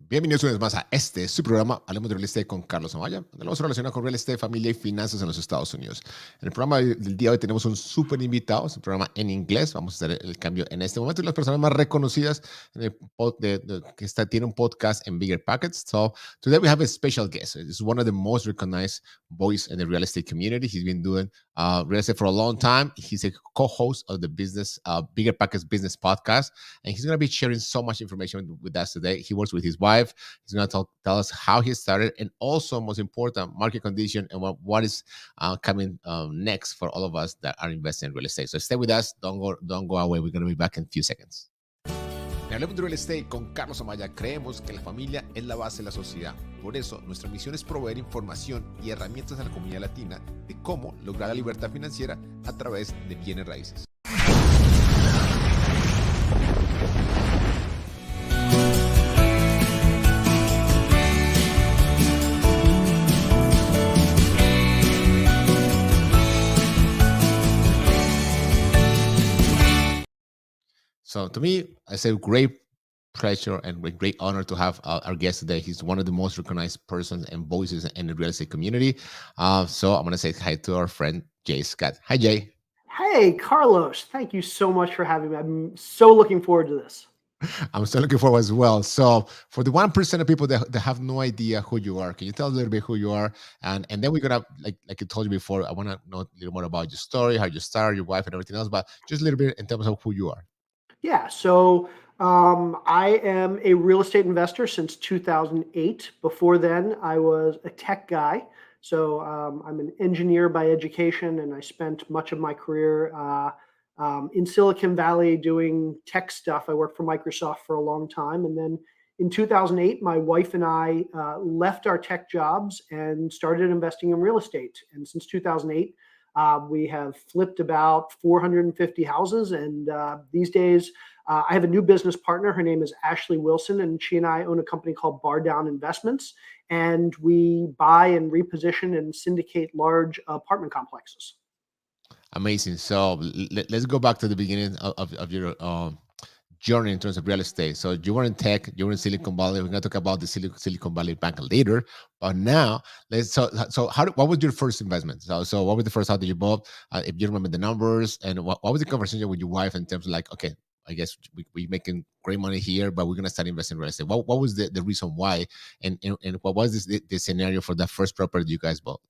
Bienvenidos una vez más a su programa, Hablemos de Real Estate con Carlos Amaya, donde vamos a relacionar con real estate, familia y finanzas en los Estados Unidos. En el programa del día de hoy tenemos un súper invitado, es un programa en inglés, vamos a hacer el cambio en este momento, y las personas más reconocidas en el tiene un podcast en BiggerPockets. So today we have a special guest. It's one of the most recognized voice in the real estate community. He's been doing real estate for a long time. He's a co-host of the BiggerPockets Business Podcast, and he's going to be sharing so much information with us today. He works with his wife. He's going to tell us how he started, and also, most important, market condition and what is coming next for all of us that are investing in real estate. So stay with us. Don't go away. We're going to be back in a few seconds. En Hablemos de Real Estate con Carlos Amaya, creemos que la familia es la base de la sociedad. Por eso, nuestra misión es proveer información y herramientas a la comunidad latina de cómo lograr la libertad financiera a través de bienes raíces. So to me, it's a great pleasure and great honor to have our guest today. He's one of the most recognized persons and voices in the real estate community. So I'm going to say hi to our friend, Jay Scott. Hi, Jay. Hey, Carlos. Thank you so much for having me. I'm so looking forward to this. I'm still looking forward as well. So for the 1% of people that have no idea who you are, can you tell a little bit who you are? And then we're going to, like I told you before, I want to know a little more about your story, how you started, your wife, and everything else, but just a little bit in terms of who you are. Yeah, so I am a real estate investor since 2008. Before then, I was a tech guy. So I'm an engineer by education, and I spent much of my career in Silicon Valley doing tech stuff. I worked for Microsoft for a long time. And then in 2008, my wife and I left our tech jobs and started investing in real estate. And since 2008, we have flipped about 450 houses. And these days, I have a new business partner. Her name is Ashley Wilson, and she and I own a company called Bar Down Investments. And we buy and reposition and syndicate large apartment complexes. Amazing. So let's go back to the beginning of your journey in terms of real estate. So you were in tech, you were in Silicon Valley. We're going to talk about the Silicon Valley Bank later. But now, what was your first investment? So what was the first house that you bought? If you remember the numbers, and what was the conversation with your wife in terms of like, okay, I guess we're making great money here, but we're going to start investing in real estate. What was the reason why? And what was the scenario for that first property you guys bought?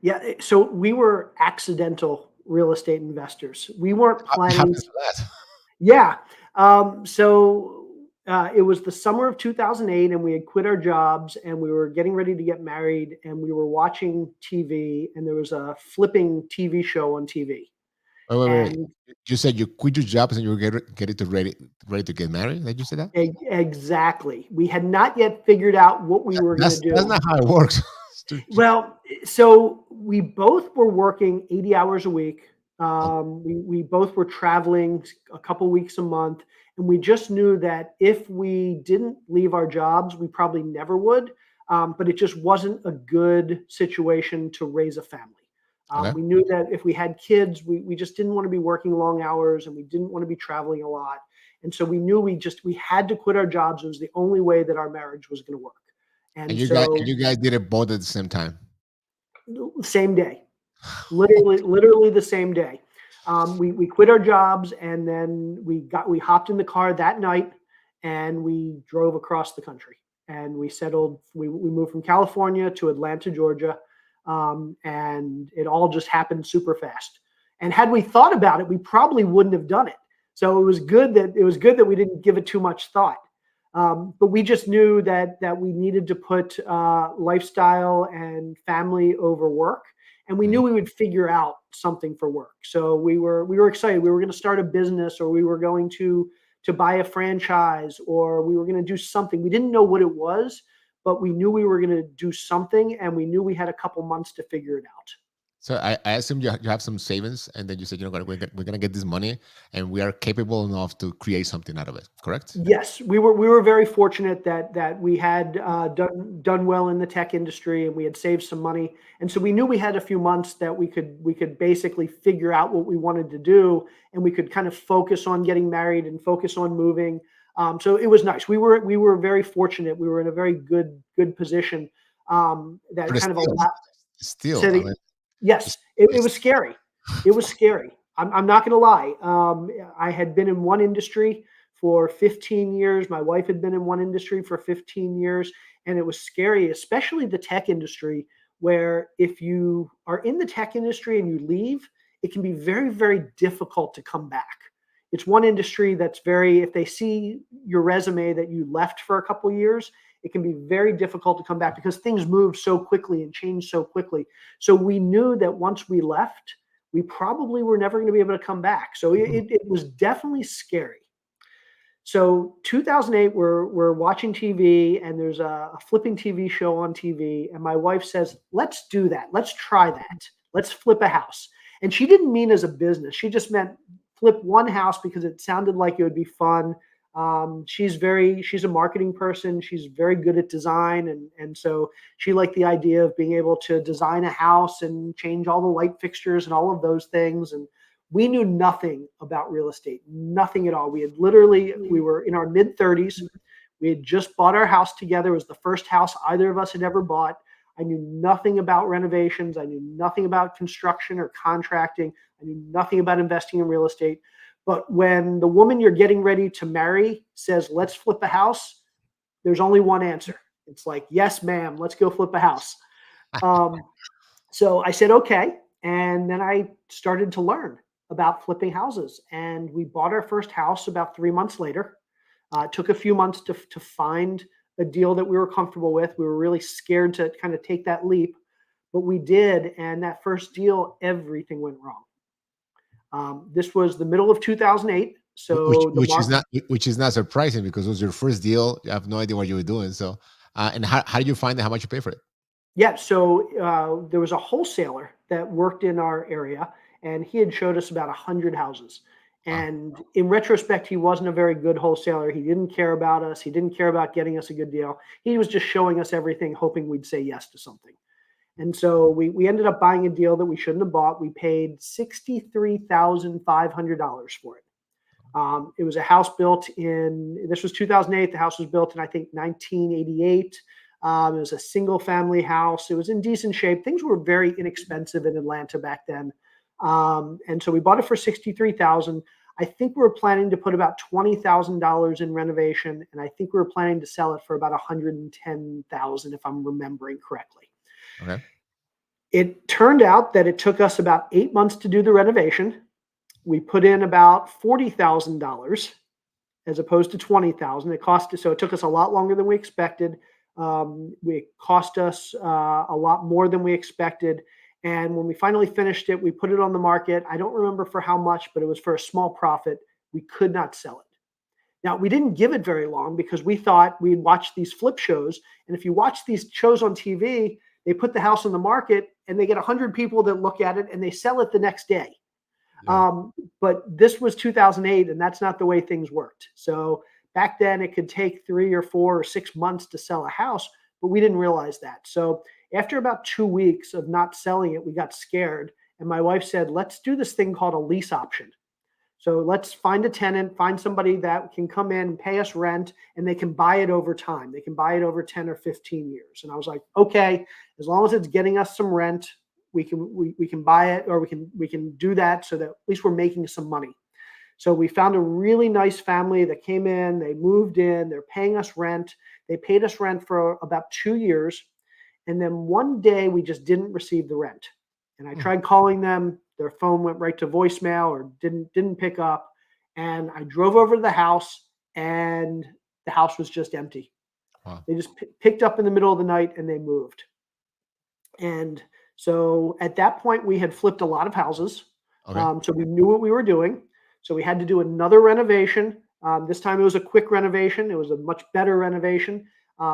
Yeah, so we were accidental real estate investors. We weren't planning. Yeah. It was the summer of 2008, and we had quit our jobs, and we were getting ready to get married, and we were watching TV, and there was a flipping TV show on TV. Wait. You said you quit your jobs and you were ready to get married? Did you say that? Exactly. We had not yet figured out what we were going to do. That's not how it works. Well, so we both were working 80 hours a week. We both were traveling a couple weeks a month, and we just knew that if we didn't leave our jobs, we probably never would. But it just wasn't a good situation to raise a family. Okay. We knew that if we had kids, we just didn't want to be working long hours, and we didn't want to be traveling a lot. And so we knew we had to quit our jobs. It was the only way that our marriage was going to work. And you guys did it both at the same time? Same day. Literally the same day. We quit our jobs, and then we hopped in the car that night, and we drove across the country, and we settled. We moved from California to Atlanta, Georgia, and it all just happened super fast. And had we thought about it, we probably wouldn't have done it. So it was good that we didn't give it too much thought. But we just knew that we needed to put lifestyle and family over work. And we knew we would figure out something for work. So we were excited. We were going to start a business, or we were going to buy a franchise, or we were going to do something. We didn't know what it was, but we knew we were going to do something, and we knew we had a couple months to figure it out. So I assume you have some savings, and then you said, we're going to get this money, and we are capable enough to create something out of it. Correct? Yes, we were very fortunate that we had done well in the tech industry, and we had saved some money, and so we knew we had a few months that we could basically figure out what we wanted to do, and we could kind of focus on getting married and focus on moving. So it was nice. We were very fortunate. We were in a very good position that But kind of allowed. still, Said I mean, yes, it was scary. It was scary. I'm not going to lie. I had been in one industry for 15 years. My wife had been in one industry for 15 years, and it was scary, especially the tech industry, where if you are in the tech industry and you leave, it can be very, very difficult to come back. It's one industry that's very, if they see your resume that you left for a couple of years, it can be very difficult to come back because things move so quickly and change so quickly. So we knew that once we left, we probably were never going to be able to come back. So it was definitely scary. So 2008, we're watching TV, and there's a flipping TV show on TV, and my wife says, "Let's do that. Let's try that. Let's flip a house." And she didn't mean as a business. She just meant flip one house because it sounded like it would be fun. She's a marketing person. She's very good at design. And so she liked the idea of being able to design a house and change all the light fixtures and all of those things. And we knew nothing about real estate, nothing at all. We were in our mid 30s. We had just bought our house together. It was the first house either of us had ever bought. I knew nothing about renovations. I knew nothing about construction or contracting. I knew nothing about investing in real estate. But when the woman you're getting ready to marry says, "Let's flip a house," there's only one answer. It's like, "Yes, ma'am, let's go flip a house." So I said, okay. And then I started to learn about flipping houses. And we bought our first house about 3 months later. It took a few months to find a deal that we were comfortable with. We were really scared to kind of take that leap, but we did. And that first deal, everything went wrong. This was the middle of 2008. So which is not surprising because it was your first deal. You have no idea what you were doing. So, and how did you find how much you pay for it? Yeah. So there was a wholesaler that worked in our area, and he had showed us about 100 houses. And in retrospect, he wasn't a very good wholesaler. He didn't care about us. He didn't care about getting us a good deal. He was just showing us everything, hoping we'd say yes to something. And so we ended up buying a deal that we shouldn't have bought. We paid $63,500 for it. It was a house this was 2008. The house was built in, I think, 1988. It was a single family house. It was in decent shape. Things were very inexpensive in Atlanta back then. And so we bought it for $63,000. I think we were planning to put about $20,000 in renovation, and I think we were planning to sell it for about $110,000, if I'm remembering correctly. Okay. It turned out that it took us about 8 months to do the renovation. We put in about $40,000 as opposed to $20,000. So it took us a lot longer than we expected. It cost us a lot more than we expected. And when we finally finished it, we put it on the market. I don't remember for how much, but it was for a small profit. We could not sell it. Now, we didn't give it very long because we thought we'd watch these flip shows. And if you watch these shows on TV, they put the house on the market and they get 100 people that look at it and they sell it the next day. Yeah. But this was 2008, and that's not the way things worked. So back then, it could take 3 or 4 or 6 months to sell a house, but we didn't realize that. So after about 2 weeks of not selling it, we got scared. And my wife said, "Let's do this thing called a lease option. So let's find a tenant, find somebody that can come in and pay us rent, and they can buy it over time. They can buy it over 10 or 15 years." And I was like, okay, as long as it's getting us some rent, we can buy it, or we can do that so that at least we're making some money. So we found a really nice family that came in, they moved in, they're paying us rent. They paid us rent for about 2 years. And then one day we just didn't receive the rent. And I tried calling them. Their phone went right to voicemail or didn't pick up. And I drove over to the house, and the house was just empty. Wow. They just picked up in the middle of the night and they moved. And so at that point, we had flipped a lot of houses. Okay. So we knew what we were doing. So we had to do another renovation. This time it was a quick renovation. It was a much better renovation.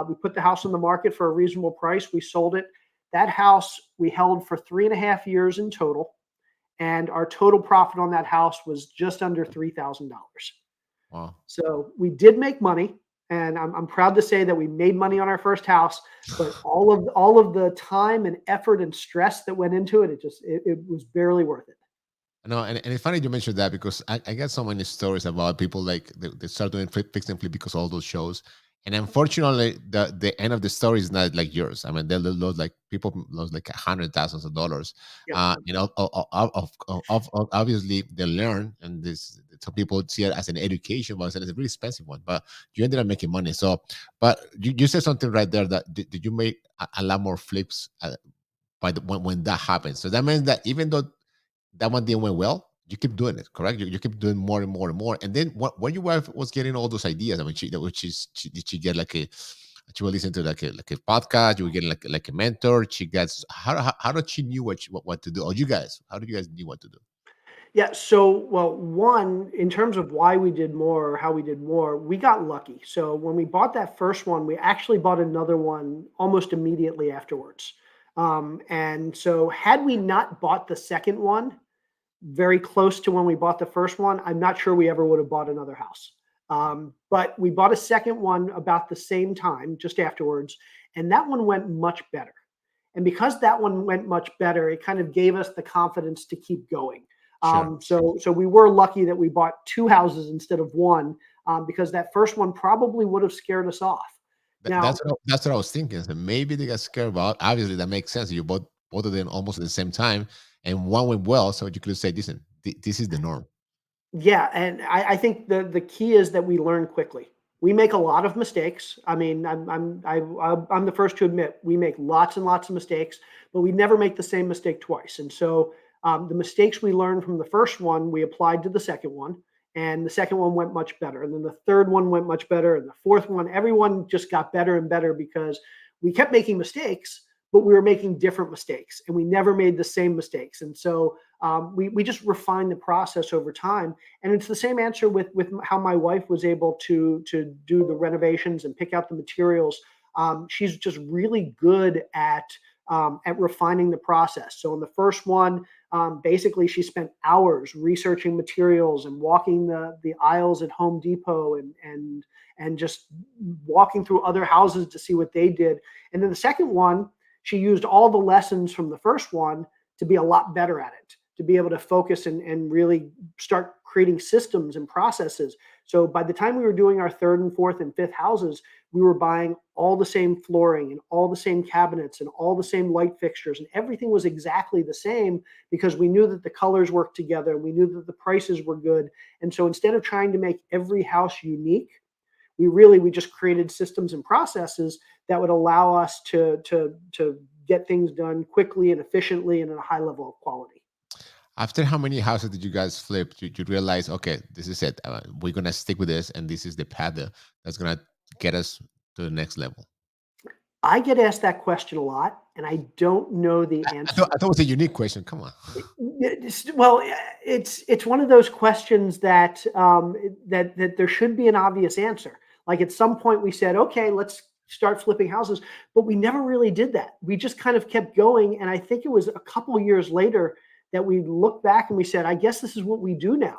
We put the house on the market for a reasonable price. We sold it. That house we held for 3.5 years in total. And our total profit on that house was just under $3,000. Wow. So we did make money. And I'm proud to say that we made money on our first house, but all of the time and effort and stress that went into it, it was barely worth it. No, and it's funny you mentioned that because I got so many stories about people like they start doing fix and flip because of all those shows. And unfortunately, the end of the story is not like yours. I mean, they lose like people lose like hundred thousands of dollars. Yep. Obviously they learn, and this some people see it as an education, but it's a really expensive one. But you ended up making money. So, but you said something right there that did you make a lot more flips by when that happens? So that means that even though that one didn't went well, you keep doing it, correct? You keep doing more and more and more. And then when your wife was getting all those ideas, I mean, did she get like a, she would listen to like a podcast, you would get like a mentor. She gets, how did she knew what to do? Or you guys, how did you guys knew what to do? Yeah. So, well, one, in terms of why we did more or how we did more, we got lucky. So, when we bought that first one, we actually bought another one almost immediately afterwards. And so, had we not bought the second one very close to when we bought the first one, I'm not sure we ever would have bought another house. But we bought a second one about the same time, just afterwards, and that one went much better. And because that one went much better, it kind of gave us the confidence to keep going. Sure. So we were lucky that we bought two houses instead of one, because that first one probably would have scared us off. Now, That's what I was thinking. So maybe they got scared about. Obviously, that makes sense. You bought both of them almost at the same time, and one went well. So you could say, listen, this is the norm. yeah, and I think the key is that we learn quickly. We make a lot of mistakes. I mean, I'm the first to admit we make lots and lots of mistakes, but we never make the same mistake twice. And so the mistakes we learned from the first one, we applied to the second one, and the second one went much better. And then the third one went much better, and the fourth one, everyone just got better and better because we kept making mistakes, but we were making different mistakes, and we never made the same mistakes. And so we just refined the process over time. And it's the same answer with how my wife was able to do the renovations and pick out the materials. She's just really good at refining the process. So in the first one, basically she spent hours researching materials and walking the aisles at Home Depot and just walking through other houses to see what they did. And then the second one, she used all the lessons from the first one to be a lot better at it, to be able to focus and really start creating systems and processes. So by the time we were doing our third and fourth and fifth houses, we were buying all the same flooring and all the same cabinets and all the same light fixtures, and everything was exactly the same because we knew that the colors worked together and we knew that the prices were good. And so instead of trying to make every house unique, we just created systems and processes that would allow us to get things done quickly and efficiently and at a high level of quality. After how many houses did you guys flip? You realize, okay, this is it. We're gonna stick with this, and this is the path that's gonna get us to the next level. I get asked that question a lot, and I don't know the answer. I thought it was a unique question. Come on. Well, it's one of those questions that that there should be an obvious answer. Like at some point we said, okay, let's start flipping houses, but we never really did that. We just kind of kept going, and I think it was a couple years later that we looked back and we said, I guess this is what we do now.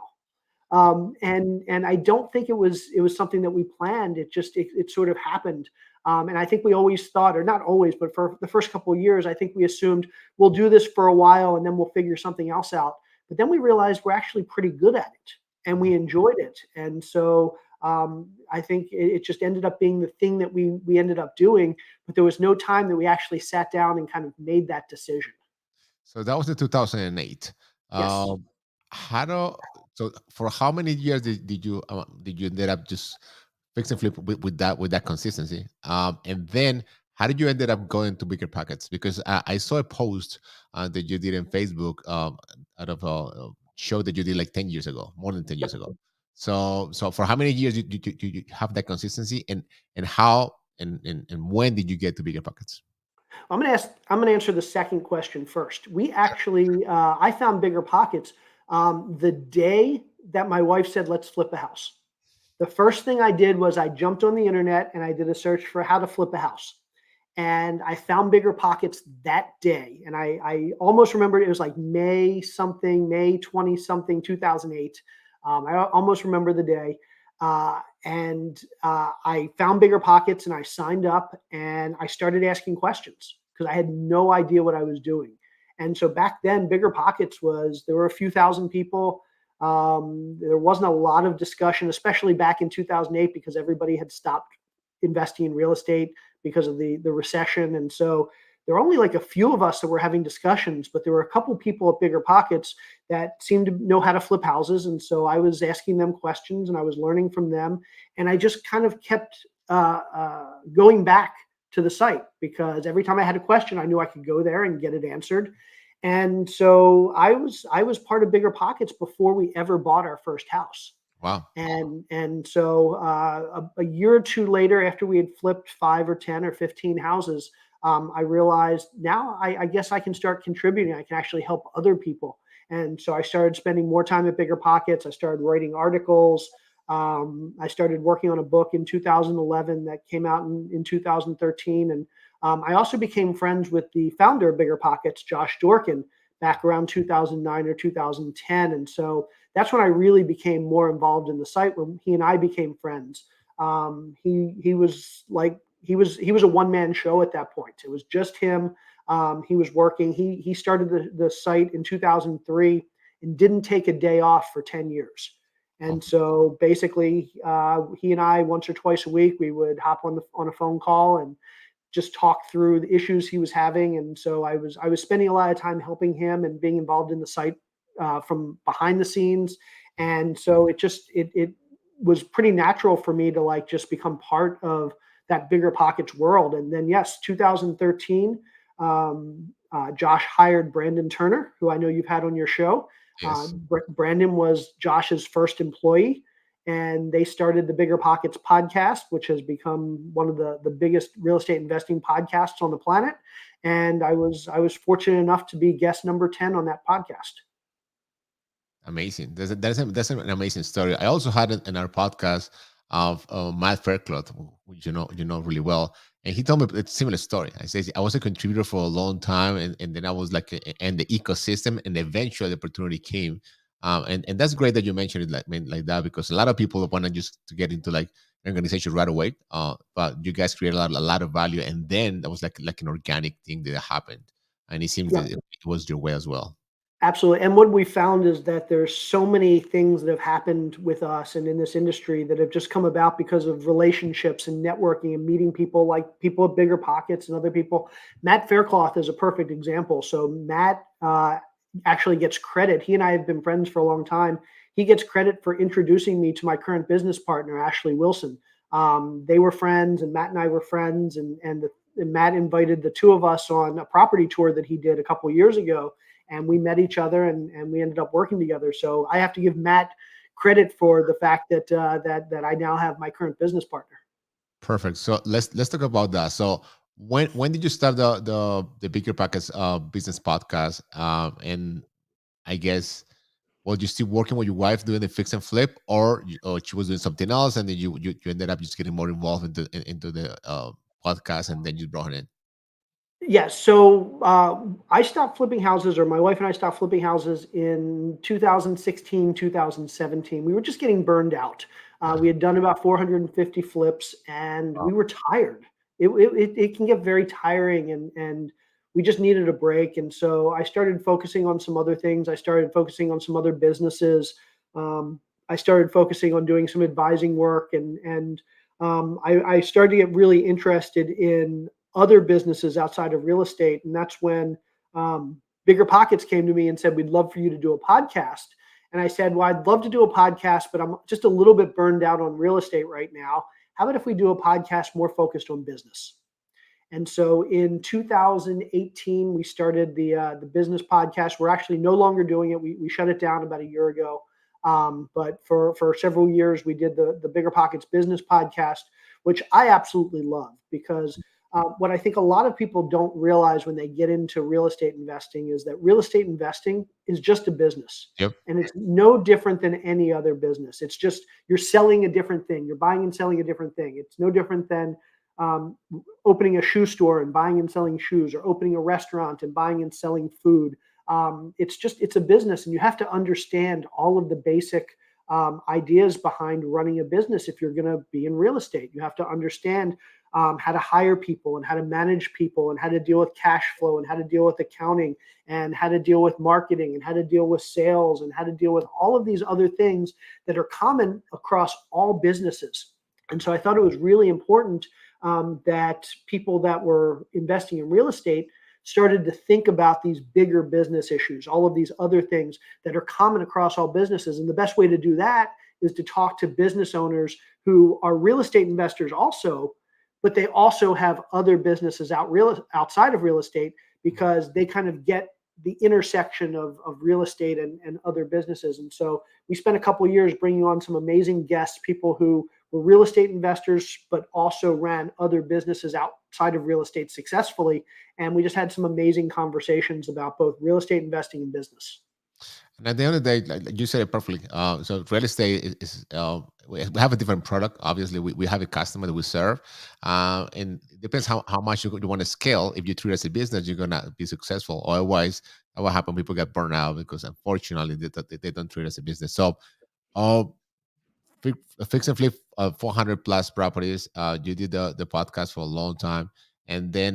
And I don't think it was something that we planned. It sort of happened. And I think we always thought, or not always, but for the first couple of years, I think we assumed we'll do this for a while and then we'll figure something else out. But then we realized we're actually pretty good at it and we enjoyed it. And so I think it just ended up being the thing that we ended up doing. But there was no time that we actually sat down and kind of made that decision. So that was the 2008. Yes. Um, how do so for how many years did you ended up just fix and flip with that consistency? And then how did you ended up going to bigger pockets? Because I saw a post that you did in Facebook out of a show that you did like 10 years ago, more than 10 years Yep. ago. So for how many years did you have that consistency, and how and when did you get to bigger pockets? I'm going to answer the second question first. We actually, I found Bigger Pockets the day that my wife said, let's flip a house. The first thing I did was I jumped on the internet and I did a search for how to flip a house. And I found Bigger Pockets that day. And I almost remember it was like May something, May 20 something, 2008. I almost remember the day. And I found Bigger Pockets and I signed up and I started asking questions because I had no idea what I was doing. And so back then, BiggerPockets there were a few thousand people. There wasn't a lot of discussion, especially back in 2008, because everybody had stopped investing in real estate because of the recession. And so there were only like a few of us that were having discussions, but there were a couple people at BiggerPockets that seemed to know how to flip houses. And so I was asking them questions and I was learning from them. And I just kind of kept going back to the site, because every time I had a question, I knew I could go there and get it answered. And so I was part of BiggerPockets before we ever bought our first house. Wow. And so a year or two later, after we had flipped 5 or 10 or 15 houses, I realized now I guess I can start contributing. I can actually help other people. And so I started spending more time at BiggerPockets. I started writing articles. I started working on a book in 2011 that came out in 2013. And I also became friends with the founder of BiggerPockets, Josh Dorkin, back around 2009 or 2010. And so that's when I really became more involved in the site, when he and I became friends. He was a one-man show at that point. It was just him. He was working. He started the site in 2003 and didn't take a day off for 10 years. And so basically, he and I, once or twice a week, we would hop on a phone call and just talk through the issues he was having. And so I was spending a lot of time helping him and being involved in the site from behind the scenes. And so it was pretty natural for me to like just become part of that BiggerPockets world. And then, yes, 2013, Josh hired Brandon Turner, who I know you've had on your show. Yes. Brandon was Josh's first employee, and they started the BiggerPockets podcast, which has become one of the biggest real estate investing podcasts on the planet. And I was fortunate enough to be guest number 10 on that podcast. Amazing. That's an amazing story. I also had it in our podcast of Matt Faircloth, who you know really well, and he told me a similar story. I says I was a contributor for a long time, and then I was like in the ecosystem, and eventually the opportunity came. And that's great that you mentioned it like that, because a lot of people want to just to get into like an organization right away. But you guys create a lot of value, and then that was like an organic thing that happened, and it seems that it was your way as well. Absolutely. And what we found is that there's so many things that have happened with us and in this industry that have just come about because of relationships and networking and meeting people like people at BiggerPockets and other people. Matt Faircloth is a perfect example. So Matt actually gets credit. He and I have been friends for a long time. He gets credit for introducing me to my current business partner, Ashley Wilson. They were friends, and Matt and I were friends. And Matt invited the two of us on a property tour that he did a couple of years ago. And we met each other, and we ended up working together. So I have to give Matt credit for the fact that that I now have my current business partner. Perfect. So let's talk about that. So when did you start the BiggerPockets business podcast? And I guess, well, you still working with your wife doing the fix and flip, or she was doing something else, and then you ended up just getting more involved into the podcast, and then you brought it in. Yes. So I stopped flipping houses, or my wife and I stopped flipping houses in 2016, 2017. We were just getting burned out. We had done about 450 flips, and we were tired. It can get very tiring, and we just needed a break. And so I started focusing on some other things. I started focusing on some other businesses. I started focusing on doing some advising work, and I started to get really interested in other businesses outside of real estate. And that's when BiggerPockets came to me and said, we'd love for you to do a podcast. And I said, well, I'd love to do a podcast, but I'm just a little bit burned out on real estate right now. How about if we do a podcast more focused on business? And so in 2018, we started the business podcast. We're actually no longer doing it. We shut it down about a year ago. But for several years, we did the BiggerPockets Business Podcast, which I absolutely love, because what I think a lot of people don't realize when they get into real estate investing is that real estate investing is just a business. Yep. And it's no different than any other business. It's just you're selling a different thing. You're buying and selling a different thing. It's no different than opening a shoe store and buying and selling shoes, or opening a restaurant and buying and selling food. It's a business, and you have to understand all of the basic ideas behind running a business. If you're going to be in real estate, you have to understand how to hire people and how to manage people and how to deal with cash flow and how to deal with accounting and how to deal with marketing and how to deal with sales and how to deal with all of these other things that are common across all businesses. And so I thought it was really important that people that were investing in real estate started to think about these bigger business issues, all of these other things that are common across all businesses. And the best way to do that is to talk to business owners who are real estate investors also, but they also have other businesses outside of real estate, because they kind of get the intersection of real estate and other businesses. And so we spent a couple of years bringing on some amazing guests, people who were real estate investors, but also ran other businesses outside of real estate successfully. And we just had some amazing conversations about both real estate investing and business. And at the end of the day, like you said it perfectly. So real estate is we have a different product. Obviously, we have a customer that we serve, and it depends how much you want to scale. If you treat it as a business, you're gonna be successful. Otherwise, what happens? People get burned out because unfortunately they don't treat it as a business. So, uh, fix and flip 400 plus properties. You did the podcast for a long time, and then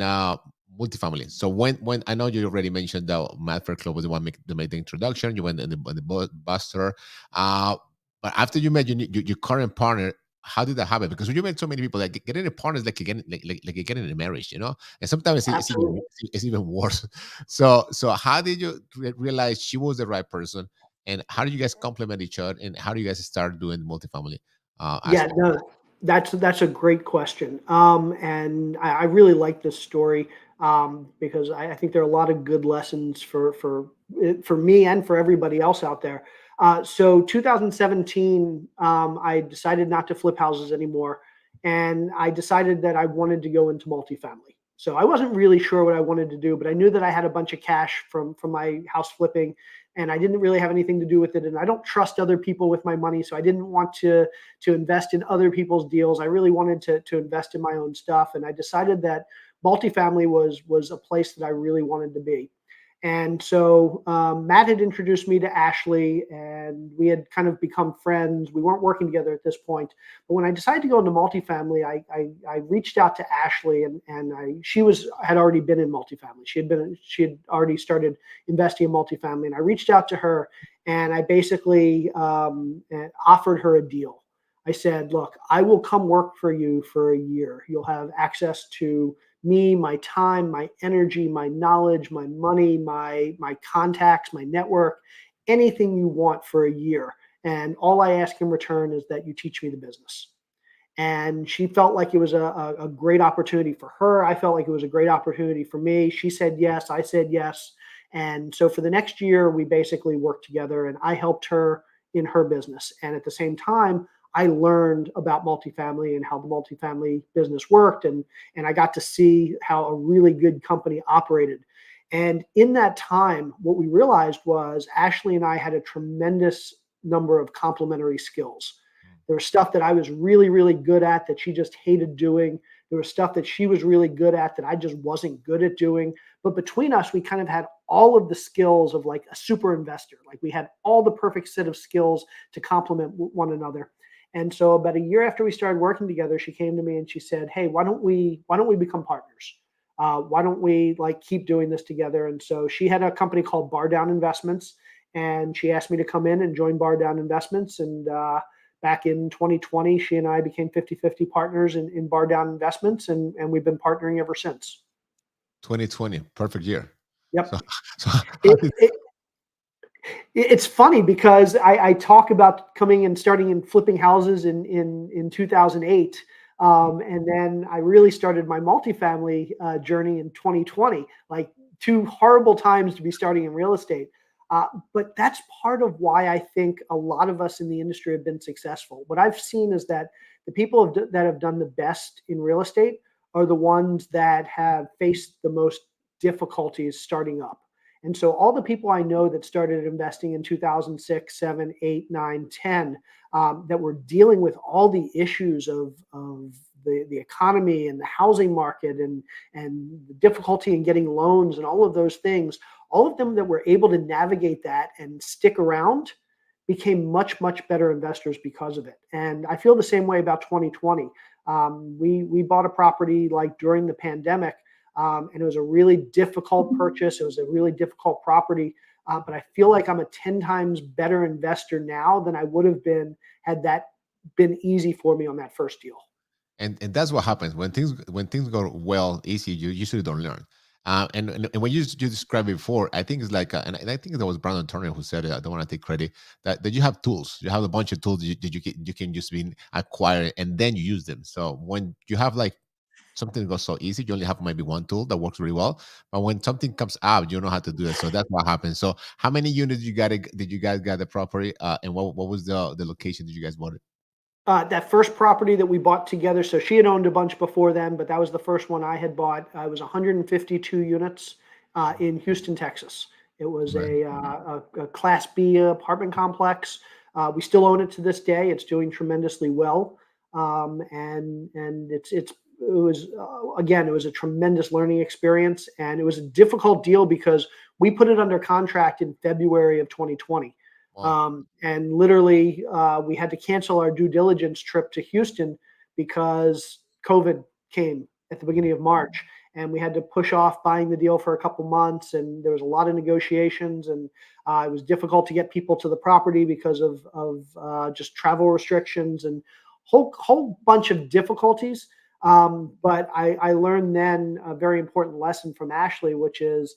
multifamily. So when I know you already mentioned that Matt Club was the one that made the introduction. You went in the Buster, but after you met your current partner, how did that happen? Because when you met so many people, like getting a partner is like you're getting a marriage, and sometimes it's even worse. So how did you realize she was the right person? And how do you guys complement each other? And how do you guys start doing multifamily Yeah, aspect? no, that's a great question. And I really like this story because I think there are a lot of good lessons for me and for everybody else out there. So 2017, I decided not to flip houses anymore, and I decided that I wanted to go into multifamily. So I wasn't really sure what I wanted to do, but I knew that I had a bunch of cash from my house flipping, and I didn't really have anything to do with it. And I don't trust other people with my money, so I didn't want to invest in other people's deals. I really wanted to invest in my own stuff, and I decided that multifamily was a place that I really wanted to be. And so Matt had introduced me to Ashley, and we had kind of become friends. We weren't working together at this point, but when I decided to go into multifamily, I reached out to Ashley, and she had already been in multifamily. She had already started investing in multifamily, and I reached out to her, and I basically offered her a deal. I said, "Look, I will come work for you for a year. You'll have access to me, my time, my energy, my knowledge, my money, my contacts, my network, anything you want for a year. And all I ask in return is that you teach me the business." And she felt like it was a great opportunity for her. I felt like it was a great opportunity for me. She said yes, I said yes. And so for the next year, we basically worked together, and I helped her in her business. And at the same time, I learned about multifamily and how the multifamily business worked, and I got to see how a really good company operated. And in that time, what we realized was Ashley and I had a tremendous number of complementary skills. There was stuff that I was really, really good at that she just hated doing. There was stuff that she was really good at that I just wasn't good at doing. But between us, we kind of had all of the skills of like a super investor. Like we had all the perfect set of skills to complement one another. And so about a year after we started working together, she came to me and she said, "Hey, why don't we become partners? Why don't we like keep doing this together?" And so she had a company called Bar Down Investments, and she asked me to come in and join Bar Down Investments. And back in 2020, she and I became 50-50 partners in Bar Down Investments, and we've been partnering ever since. 2020, perfect year. So, Yep. so how It, did it, It's funny because I talk about coming and starting and flipping houses in 2008. And then I really started my multifamily journey in 2020, like two horrible times to be starting in real estate. But that's part of why I think a lot of us in the industry have been successful. What I've seen is that the people that have done the best in real estate are the ones that have faced the most difficulties starting up. And so all the people I know that started investing in 2006, 7, 8, 9, 10, that were dealing with all the issues of the economy and the housing market and the difficulty in getting loans and all of those things, all of them that were able to navigate that and stick around became much, much better investors because of it. And I feel the same way about 2020. We bought a property like during the pandemic, and it was a really difficult purchase. It was a really difficult property, but I feel like I'm a 10 times better investor now than I would have been had that been easy for me on that first deal. And that's what happens when things go well, easy. You usually don't learn. And when you described it before, I think it's like, and I think that was Brandon Turner who said it. I don't want to take credit that you have tools. You have a bunch of tools that you can just be acquire and then you use them. So when you have like something that goes so easy, you only have maybe one tool that works really well. But when something comes out, you know how to do it. So that's what happens. So how many units did you guys got the property? And what was the location that you guys bought it? That first property that we bought together, so she had owned a bunch before then, but that was the first one I had bought. It was 152 units in Houston, Texas. It was Right. a Class B apartment complex. We still own it to this day. It's doing tremendously well, and it was again, it was a tremendous learning experience, and it was a difficult deal because we put it under contract in February of 2020. Wow. And literally, we had to cancel our due diligence trip to Houston because COVID came at the beginning of March, and we had to push off buying the deal for a couple months. And there was a lot of negotiations, and it was difficult to get people to the property because of just travel restrictions and whole bunch of difficulties. But I learned then a very important lesson from Ashley, which is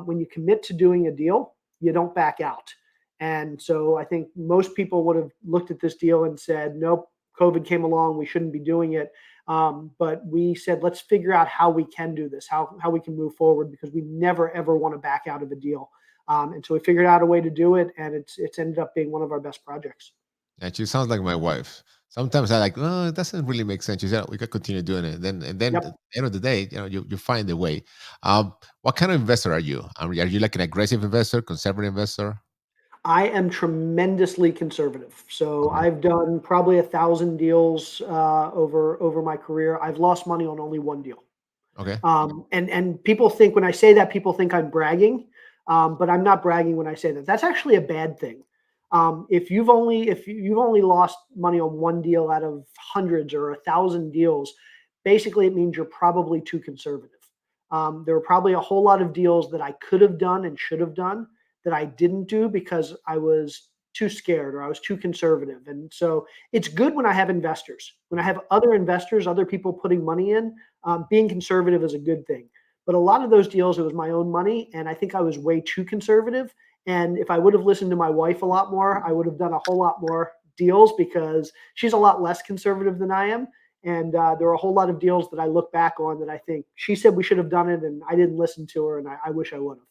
when you commit to doing a deal, you don't back out. And so I think most people would have looked at this deal and said, nope, COVID came along, we shouldn't be doing it. But we said, let's figure out how we can do this, how we can move forward, because we never, ever want to back out of a deal. And so we figured out a way to do it, and it's ended up being one of our best projects. And she sounds like my wife. Sometimes I like, oh, it doesn't really make sense. She said, we could continue doing it. And then at Yep. the end of the day, you find a way. What kind of investor are you? Are you like an aggressive investor, conservative investor? I am tremendously conservative. So Okay. I've done probably 1,000 deals over my career. I've lost money on only one deal. Okay. And people think when I say that, people think I'm bragging, but I'm not bragging when I say that. That's actually a bad thing. If you've only lost money on one deal out of hundreds or 1,000 deals, basically it means you're probably too conservative. There were probably a whole lot of deals that I could have done and should have done that I didn't do because I was too scared or I was too conservative. And so it's good when I have investors. When I have other investors, other people putting money in, being conservative is a good thing. But a lot of those deals, it was my own money, and I think I was way too conservative. And if I would have listened to my wife a lot more, I would have done a whole lot more deals because she's a lot less conservative than I am. And there are a whole lot of deals that I look back on that I think she said we should have done it, and I didn't listen to her, and I wish I would have.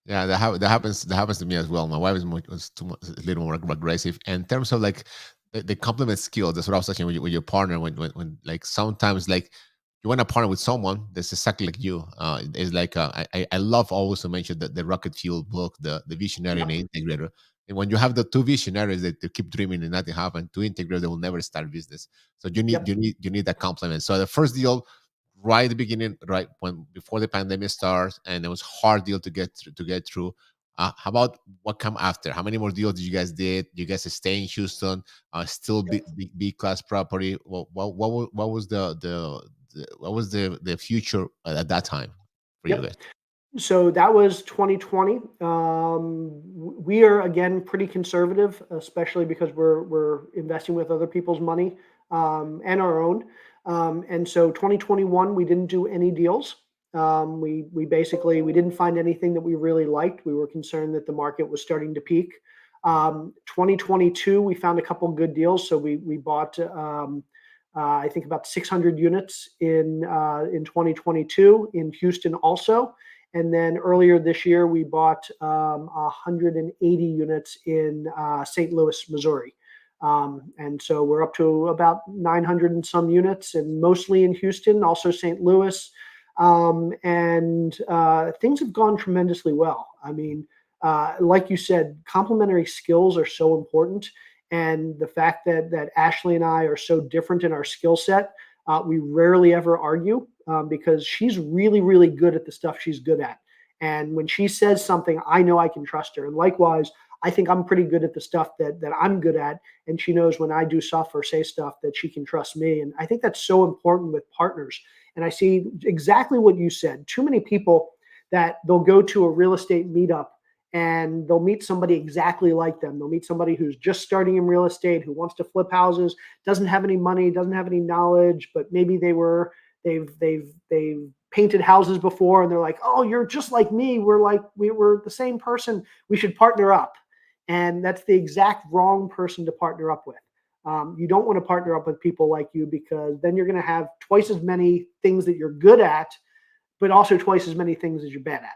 Yeah, that happens. That happens to me as well. My wife is was too much, a little more aggressive. And in terms of like the complement skill, that's what I was talking with your partner. When like sometimes like you want to partner with someone that's exactly like you. It's like I love always to mention the Rocket Fuel book, the visionary and Yep. the integrator. And when you have the two visionaries that they keep dreaming and nothing happen, two integrators they will never start business. So Yep. you need that complement. So the first deal right at the beginning, right when before the pandemic starts, and it was hard deal to get through. How about what come after? How many more deals did you guys did? You guys stay in Houston? Still B class property? What was what was the future at that time for you Yep. guys? So that was 2020. We are again pretty conservative, especially because we're investing with other people's money and our own. And so 2021, we didn't do any deals. We basically we didn't find anything that we really liked. We were concerned that the market was starting to peak. 2022, we found a couple good deals. So we bought I think about 600 units in 2022 in Houston also. And then earlier this year, we bought 180 units in St. Louis, Missouri. And so we're up to about 900 and some units, and mostly in Houston, also St. Louis. And things have gone tremendously well. I mean, like you said, complementary skills are so important. And the fact that Ashley and I are so different in our skill set, we rarely ever argue because she's really, really good at the stuff she's good at. And when she says something, I know I can trust her. And likewise, I think I'm pretty good at the stuff that I'm good at. And she knows when I do stuff or say stuff that she can trust me. And I think that's so important with partners. And I see exactly what you said. Too many people that they'll go to a real estate meetup and they'll meet somebody exactly like them. They'll meet somebody who's just starting in real estate, who wants to flip houses, doesn't have any money, doesn't have any knowledge, but maybe they've painted houses before, and they're like, "Oh, you're just like me. We were the same person. We should partner up." And that's the exact wrong person to partner up with. You don't want to partner up with people like you, because then you're going to have twice as many things that you're good at, but also twice as many things as you're bad at.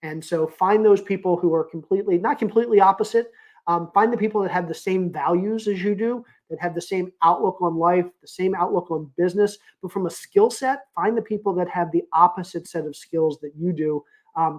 And so find those people who are not completely opposite. Find the people that have the same values as you do, that have the same outlook on life, the same outlook on business, but from a skill set, find the people that have the opposite set of skills that you do,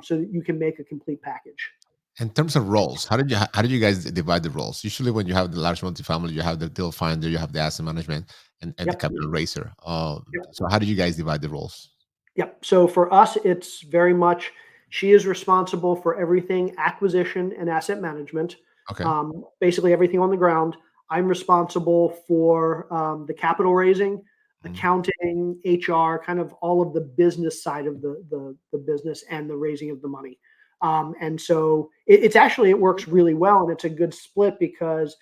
so that you can make a complete package. In terms of roles, how did you guys divide the roles? Usually, when you have the large multifamily, you have the deal finder, you have the asset management, and the Yep. capital raiser. Yep. So how do you guys divide the roles? Yep. So for us, it's very much she is responsible for everything acquisition and asset management, Okay. basically everything on the ground. I'm responsible for the capital raising, Mm. accounting, HR, kind of all of the business side of the business and the raising of the money. And so it works really well, and it's a good split because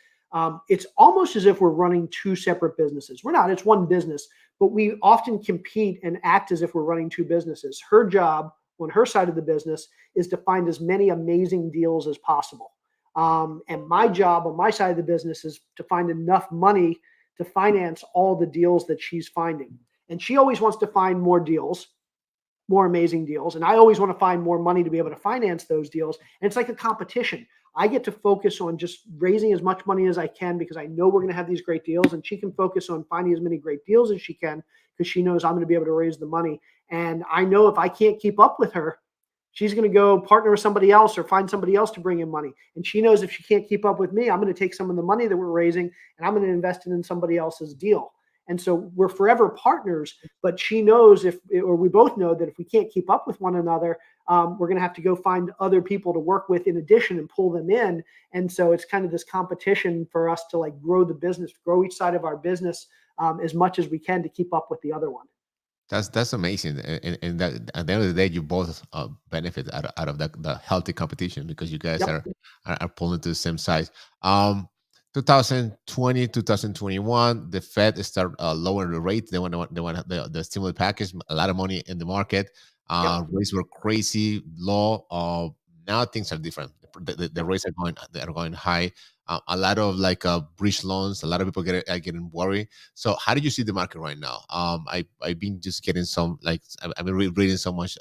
it's almost as if we're running two separate businesses. We're not; it's one business, but we often compete and act as if we're running two businesses. Her job on her side of the business is to find as many amazing deals as possible. And my job on my side of the business is to find enough money to finance all the deals that she's finding. And she always wants to find more deals, more amazing deals. And I always want to find more money to be able to finance those deals. And it's like a competition. I get to focus on just raising as much money as I can because I know we're going to have these great deals. And she can focus on finding as many great deals as she can because she knows I'm going to be able to raise the money. And I know if I can't keep up with her, she's going to go partner with somebody else or find somebody else to bring in money. And she knows if she can't keep up with me, I'm going to take some of the money that we're raising and I'm going to invest it in somebody else's deal. And so we're forever partners, but she knows or we both know that if we can't keep up with one another, we're going to have to go find other people to work with in addition and pull them in. And so it's kind of this competition for us to like grow the business, grow each side of our business as much as we can to keep up with the other one. That's amazing, and that at the end of the day, you both benefit out of the healthy competition because you guys Yep. are pulling to the same size. 2020, 2021, the Fed start lowering the rate. They want the stimulus package, a lot of money in the market. Yep. Rates were crazy low. Now things are different. The Yep. rates are going high. A lot of like bridge loans. A lot of people are getting worried. So how do you see the market right now? I've been just getting some like I've been reading so much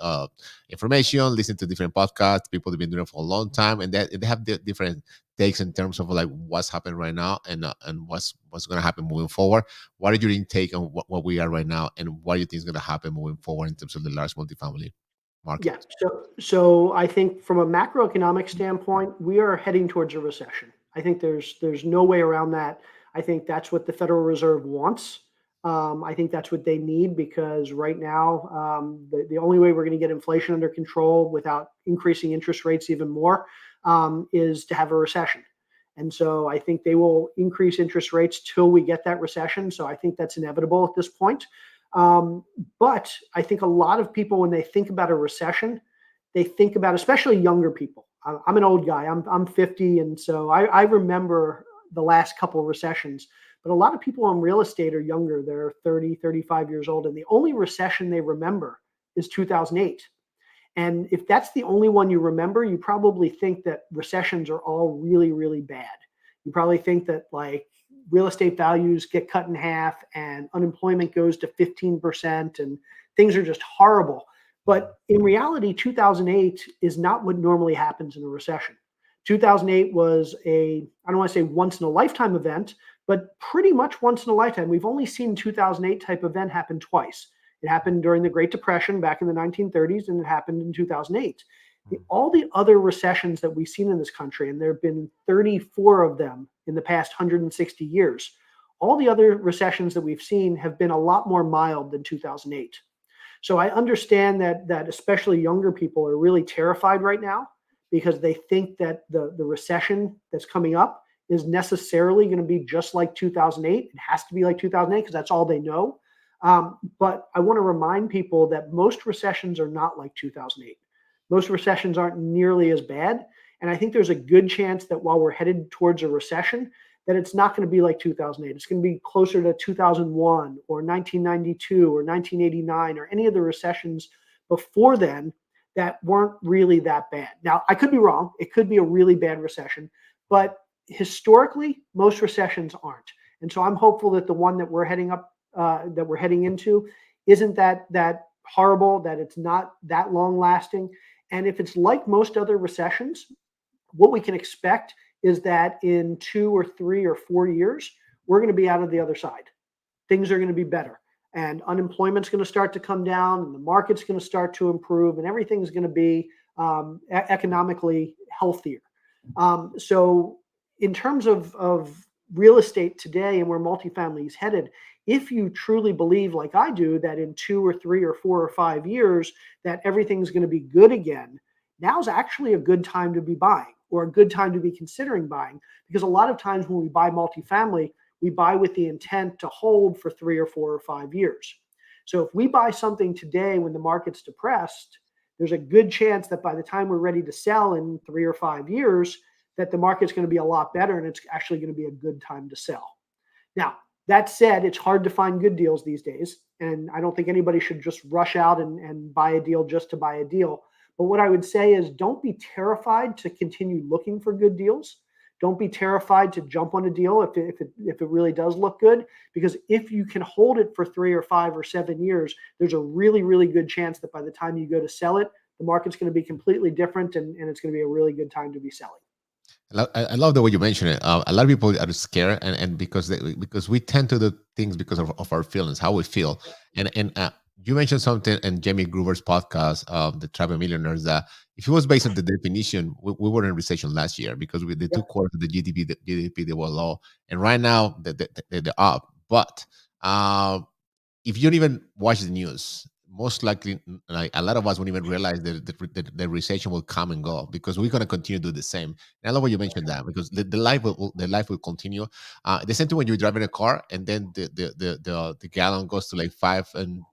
information, listening to different podcasts. People have been doing it for a long time, and they have different takes in terms of like what's happening right now and what's going to happen moving forward. What are your intake on what we are right now, and what do you think is going to happen moving forward in terms of the large multifamily Yeah. market? So I think from a macroeconomic standpoint, we are heading towards a recession. I think there's no way around that. I think that's what the Federal Reserve wants. I think that's what they need because right now, the only way we're going to get inflation under control without increasing interest rates even more is to have a recession. And so I think they will increase interest rates till we get that recession. So I think that's inevitable at this point. Um, but I think a lot of people, when they think about a recession, they think about, especially younger people. I'm an old guy. I'm 50, and so I remember the last couple of recessions. But a lot of people in real estate are younger. They're 30, 35 years old, and the only recession they remember is 2008. And if that's the only one you remember, you probably think that recessions are all really, really bad. You probably think that like real estate values get cut in half and unemployment goes to 15% and things are just horrible. But in reality, 2008 is not what normally happens in a recession. 2008 was I don't want to say once in a lifetime event, but pretty much once in a lifetime. We've only seen 2008 type event happen twice. It happened during the Great Depression back in the 1930s, and it happened in 2008. All the other recessions that we've seen in this country, and there have been 34 of them in the past 160 years, all the other recessions that we've seen have been a lot more mild than 2008. So I understand that especially younger people are really terrified right now because they think that the recession that's coming up is necessarily going to be just like 2008. It has to be like 2008 because that's all they know. But I want to remind people that most recessions are not like 2008. Most recessions aren't nearly as bad. And I think there's a good chance that while we're headed towards a recession, that it's not going to be like 2008. It's going to be closer to 2001 or 1992 or 1989 or any of the recessions before then that weren't really that bad. Now, I could be wrong. It could be a really bad recession, but historically, most recessions aren't. And so I'm hopeful that the one that we're heading into isn't that horrible, that it's not that long lasting. And if it's like most other recessions, what we can expect is that in 2 or 3 or 4 years, we're going to be out of the other side. Things are going to be better, and unemployment's going to start to come down, and the market's going to start to improve, and everything's going to be economically healthier. So in terms of real estate today and where multifamily is headed, if you truly believe, like I do, that in 2 or 3 or 4 or 5 years that everything's going to be good again, now's actually a good time to be buying, or a good time to be considering buying, because a lot of times when we buy multifamily, we buy with the intent to hold for 3 or 4 or 5 years. So if we buy something today when the market's depressed, there's a good chance that by the time we're ready to sell in 3 or 5 years, that the market's going to be a lot better and it's actually going to be a good time to sell. Now, that said, it's hard to find good deals these days. And I don't think anybody should just rush out and buy a deal just to buy a deal. But what I would say is, don't be terrified to continue looking for good deals. Don't be terrified to jump on a deal if it really does look good, because if you can hold it for 3 or 5 or 7 years, there's a really, really good chance that by the time you go to sell it, the market's going to be completely different, and it's going to be a really good time to be selling. I love the way you mention it. A lot of people are scared, and because we tend to do things because of our feelings, how we feel, and you mentioned something in Jamie Gruber's podcast, the Travel Millionaires, that if it was based on the definition, we were in recession last year because with the 2 quarters of the GDP they were low, and right now they're up. But if you don't even watch the news, most likely, like a lot of us won't even realize that the recession will come and go because we're going to continue to do the same. And I love what you mentioned that, because the life will continue. The same thing when you're driving a car and then the gallon goes to like 5.40,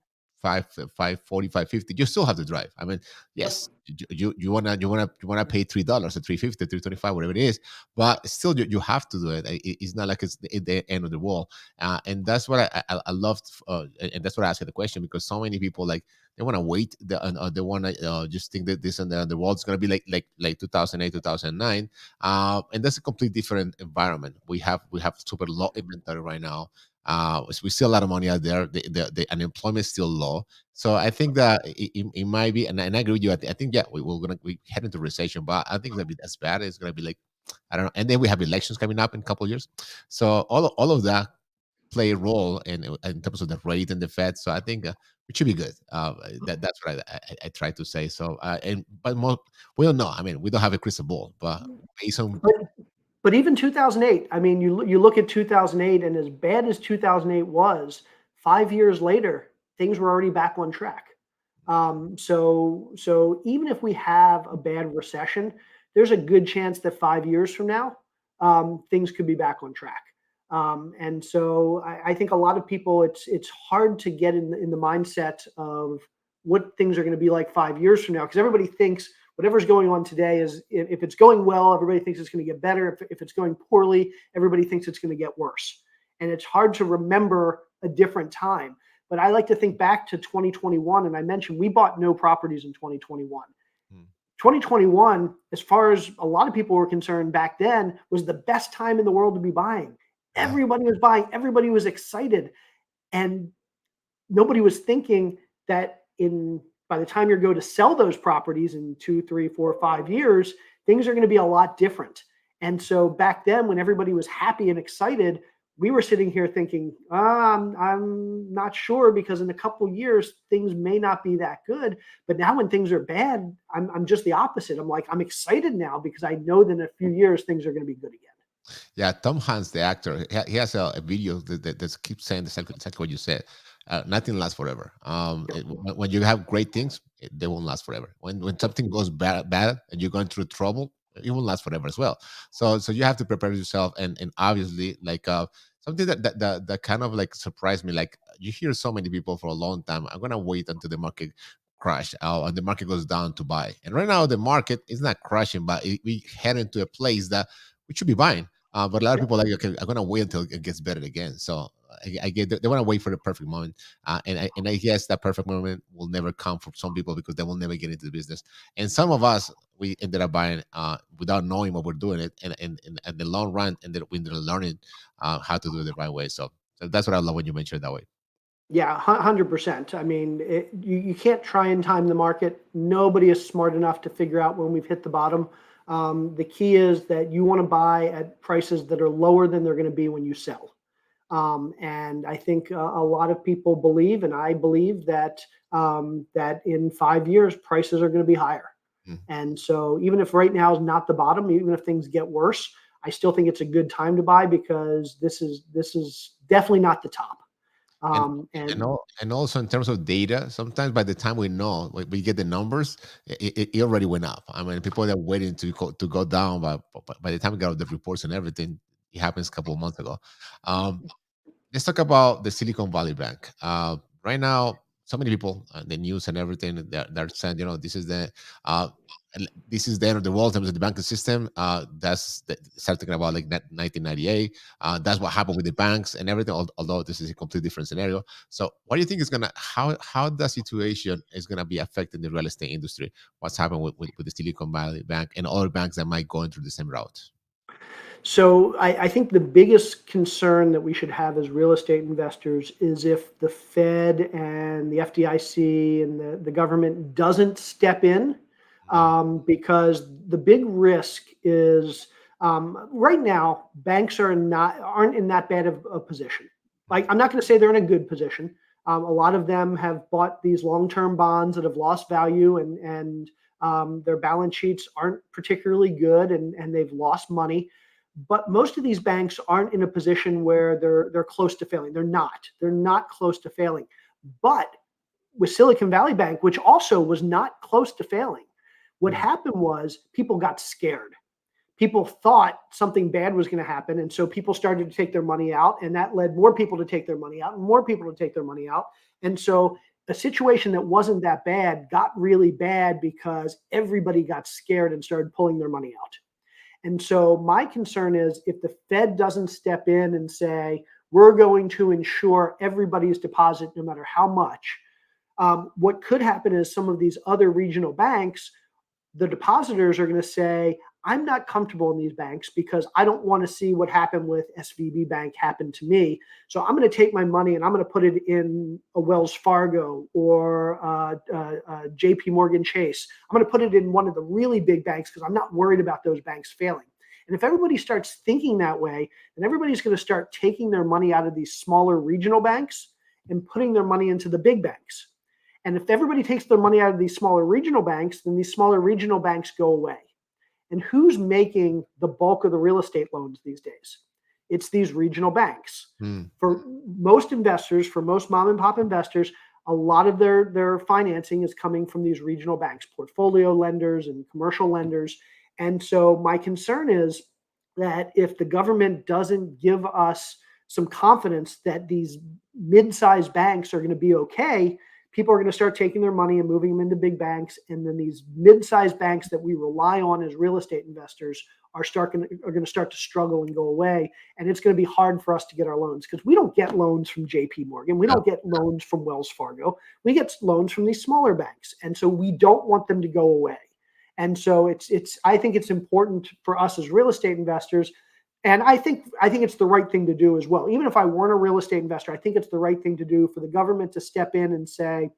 5.50. You still have to drive. I mean, yes, you wanna pay $3 or 3.50, 3.25, whatever it is, but still you have to do it. It's not like it's the end of the world. And that's what I loved, and that's what I asked the question, because so many people, like, they want to wait, they want to just think that this and the world's going to be like 2008, 2009, and that's a completely different environment. We have super low inventory right now. We see a lot of money out there. The unemployment is still low. So I think that it might be, and I agree with you. I think, yeah, we head into recession, but I think it's gonna be as bad. It's gonna be like, I don't know. And then we have elections coming up in a couple of years. So all of that play a role in terms of the rate and the Fed. So I think it should be good. That's what I try to say. So but more, we don't know. I mean, we don't have a crystal ball, but based on But even 2008, I mean, you look at 2008, and as bad as 2008 was, 5 years later, things were already back on track. So even if we have a bad recession, there's a good chance that 5 years from now, things could be back on track. And so I think a lot of people, it's hard to get in the mindset of what things are going to be like 5 years from now, because everybody thinks whatever's going on today is, if it's going well, everybody thinks it's going to get better. If it's going poorly, everybody thinks it's going to get worse. And it's hard to remember a different time. But I like to think back to 2021, and I mentioned we bought no properties in 2021. 2021, as far as a lot of people were concerned back then, was the best time in the world to be buying. Everybody was buying. Everybody was excited. And nobody was thinking that by the time you go to sell those properties in 2, 3, 4, 5 years, things are going to be a lot different. And so back then, when everybody was happy and excited, we were sitting here thinking, I'm not sure, because in a couple of years, things may not be that good. But now when things are bad, I'm just the opposite. I'm like, I'm excited now because I know that in a few years, things are going to be good again. Yeah, Tom Hanks, the actor, he has a video that keeps saying exactly what you said. Nothing lasts forever. When you have great things, they won't last forever. When something goes bad and you're going through trouble, it won't last forever as well. So you have to prepare yourself, and obviously, like something that kind of like surprised me. Like you hear so many people for a long time, I'm gonna wait until the market crash and the market goes down to buy. And right now the market is not crashing, but we head into a place that we should be buying. But a lot of people are like, okay, I'm gonna wait until it gets better again. So I get they want to wait for the perfect moment, and I guess that perfect moment will never come for some people because they will never get into the business. And some of us we ended up buying without knowing what we're doing it, and at the long run, we ended up learning how to do it the right way. So that's what I love when you mention it that way. Yeah, 100%. I mean, you can't try and time the market. Nobody is smart enough to figure out when we've hit the bottom. The key is that you want to buy at prices that are lower than they're going to be when you sell. And I think a lot of people believe, and I believe that in 5 years prices are going to be higher. Mm. And so even if right now is not the bottom, even if things get worse, I still think it's a good time to buy because this is definitely not the top. and And and also in terms of data, sometimes by the time we know we get the numbers, it already went up. I mean, people are waiting to go down, but by the time we got the reports and everything, it happens a couple of months ago. Um, let's talk about the Silicon Valley Bank. Right now, so many people, the news and everything, they're saying, this is uh, this is the end of the world in terms of the banking system. Start thinking about like 1998. That's what happened with the banks and everything. Although this is a completely different scenario. So, what do you think is gonna how the situation is gonna be affecting the real estate industry? What's happened with the Silicon Valley Bank and other banks that might go through the same route? so I think the biggest concern that we should have as real estate investors is if the Fed and the FDIC and the government doesn't step in, Mhm. because the big risk is right now banks aren't in that bad of a position. Like I'm not going to say they're in a good position. A lot of them have bought these long-term bonds that have lost value, and their balance sheets aren't particularly good, and they've lost money. But most of these banks aren't in a position where they're close to failing. They're not. They're not close to failing. But with Silicon Valley Bank, which also was not close to failing, what Mm. happened was people got scared. People thought something bad was going to happen, and so people started to take their money out, and that led more people to take their money out, and more people to take their money out. And so a situation that wasn't that bad got really bad because everybody got scared and started pulling their money out. And so my concern is if the Fed doesn't step in and say, we're going to insure everybody's deposit no matter how much, what could happen is some of these other regional banks, the depositors are going to say, I'm not comfortable in these banks because I don't want to see what happened with SVB Bank happen to me. So I'm going to take my money and I'm going to put it in a Wells Fargo or JP Morgan Chase. I'm going to put it in one of the really big banks because I'm not worried about those banks failing. And if everybody starts thinking that way, then everybody's going to start taking their money out of these smaller regional banks and putting their money into the big banks. And if everybody takes their money out of these smaller regional banks, then these smaller regional banks go away. And who's making the bulk of the real estate loans these days? It's these regional banks. Mm. For most investors, for most mom and pop investors, a lot of their financing is coming from these regional banks, portfolio lenders and commercial lenders. And so my concern is that if the government doesn't give us some confidence that these mid-sized banks are going to be okay, people are going to start taking their money and moving them into big banks. And then these mid-sized banks that we rely on as real estate investors are going to start to struggle and go away. And it's going to be hard for us to get our loans because we don't get loans from JP Morgan. We don't get loans from Wells Fargo. We get loans from these smaller banks. And so we don't want them to go away. And so I think it's important for us as real estate investors. And I think it's the right thing to do as well. Even if I weren't a real estate investor, I think it's the right thing to do for the government to step in and say,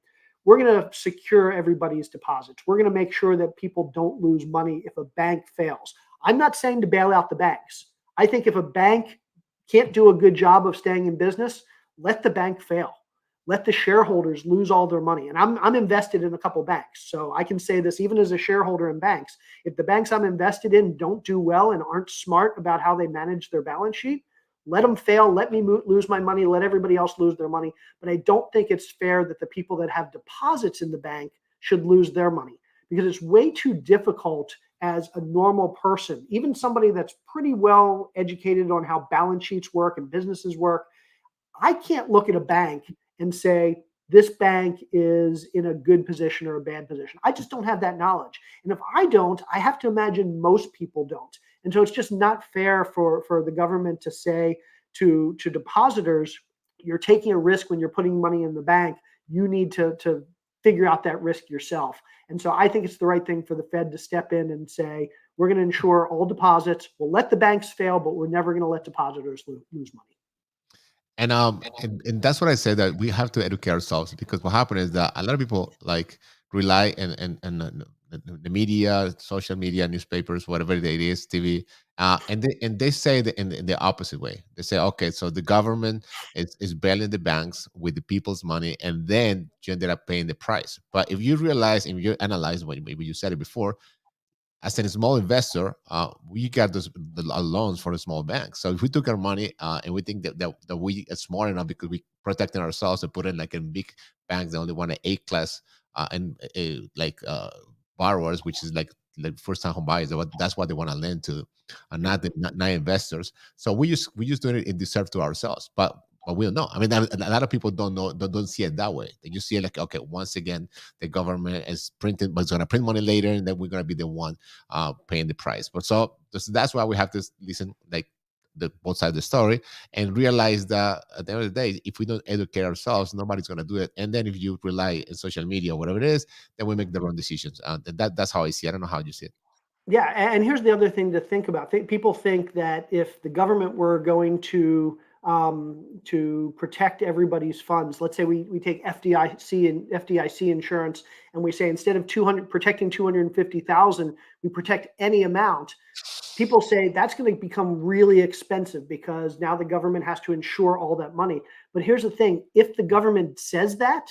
we're going to secure everybody's deposits. We're going to make sure that people don't lose money if a bank fails. I'm not saying to bail out the banks. I think if a bank can't do a good job of staying in business, let the bank fail. Let the shareholders lose all their money. And I'm invested in a couple banks. So I can say this even as a shareholder in banks. If the banks I'm invested in don't do well and aren't smart about how they manage their balance sheet, Let them fail. Let me lose my money. Let everybody else lose their money. But I don't think it's fair that the people that have deposits in the bank should lose their money, because it's way too difficult as a normal person, even somebody that's pretty well educated on how balance sheets work and businesses work. I can't look at a bank and say, this bank is in a good position or a bad position. I just don't have that knowledge. And if I don't, I have to imagine most people don't. And so it's just not fair for the government to say to depositors, you're taking a risk when you're putting money in the bank. You need to figure out that risk yourself. And so I think it's the right thing for the Fed to step in and say, we're going to insure all deposits. We'll let the banks fail, but we're never going to let depositors lose money. And that's what I said, that we have to educate ourselves, because what happened is that a lot of people like rely and the media, social media, newspapers, whatever it is, TV, and they say that in the opposite way. They say, okay, so the government is bailing the banks with the people's money, and then you ended up paying the price. But if you realize, if you analyze what maybe you said it before, as a small investor, we got the loans for the small banks. So if we took our money and we think that we are smart enough because we protecting ourselves and put it like in big banks that only want an A class and borrowers, which is like first time home buyers, that's what they want to lend to, and not investors. So we just doing it in deserve to ourselves, but we don't know. I mean, a lot of people don't know, don't see it that way. They just see it like, okay, once again, the government is printing, but it's going to print money later, and then we're going to be the one paying the price. But so that's why we have to listen, like the both sides of the story, and realize that at the end of the day, if we don't educate ourselves, nobody's going to do it. And then if you rely on social media or whatever it is, then we make the wrong decisions. That's how I see it. I don't know how you see it. Yeah, and here's the other thing to think about. People think that if the government were going to protect everybody's funds, let's say we take FDIC insurance, and we say instead of protecting 250,000, we protect any amount. People say that's going to become really expensive because now the government has to insure all that money. But here's the thing: if the government says that,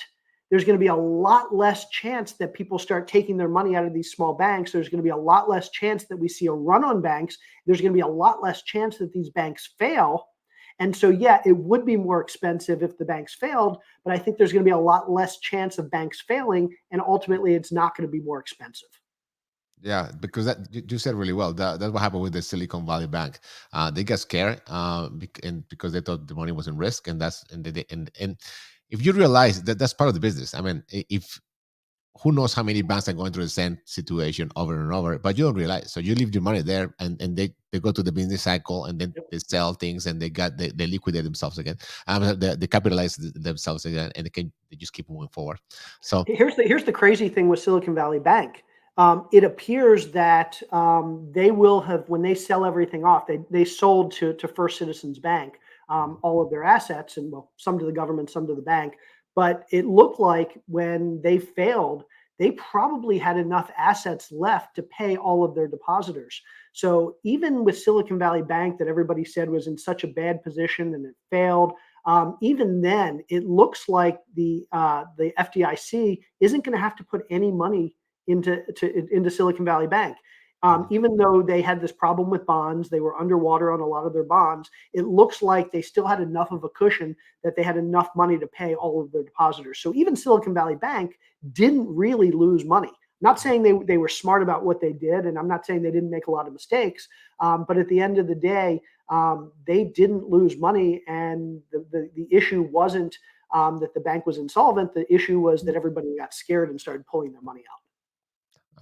there's going to be a lot less chance that people start taking their money out of these small banks. There's going to be a lot less chance that we see a run on banks. There's going to be a lot less chance that these banks fail. And so, yeah, it would be more expensive if the banks failed, but I think there's going to be a lot less chance of banks failing, and ultimately it's not going to be more expensive. Yeah, because that you said really well. That's what happened with the Silicon Valley Bank. They got scared, and because they thought the money was in risk, and and if you realize that that's part of the business. I mean, if who knows how many banks are going through the same situation over and over, but you don't realize. So you leave your money there, and they go to the business cycle, and then they sell things, and they liquidate themselves again. They capitalize themselves again, and they just keep moving forward. So here's the crazy thing with Silicon Valley Bank. It appears that they will have, when they sell everything off, they sold to First Citizens Bank all of their assets, and well, some to the government, some to the bank. But it looked like when they failed, they probably had enough assets left to pay all of their depositors. So even with Silicon Valley Bank, that everybody said was in such a bad position and it failed, even then, it looks like the FDIC isn't going to have to put any money into Silicon Valley Bank. Even though they had this problem with bonds, they were underwater on a lot of their bonds. It looks like they still had enough of a cushion that they had enough money to pay all of their depositors. So even Silicon Valley Bank didn't really lose money. I'm not saying they were smart about what they did, and I'm not saying they didn't make a lot of mistakes. But at the end of the day, they didn't lose money, and the issue wasn't that the bank was insolvent. The issue was that everybody got scared and started pulling their money out.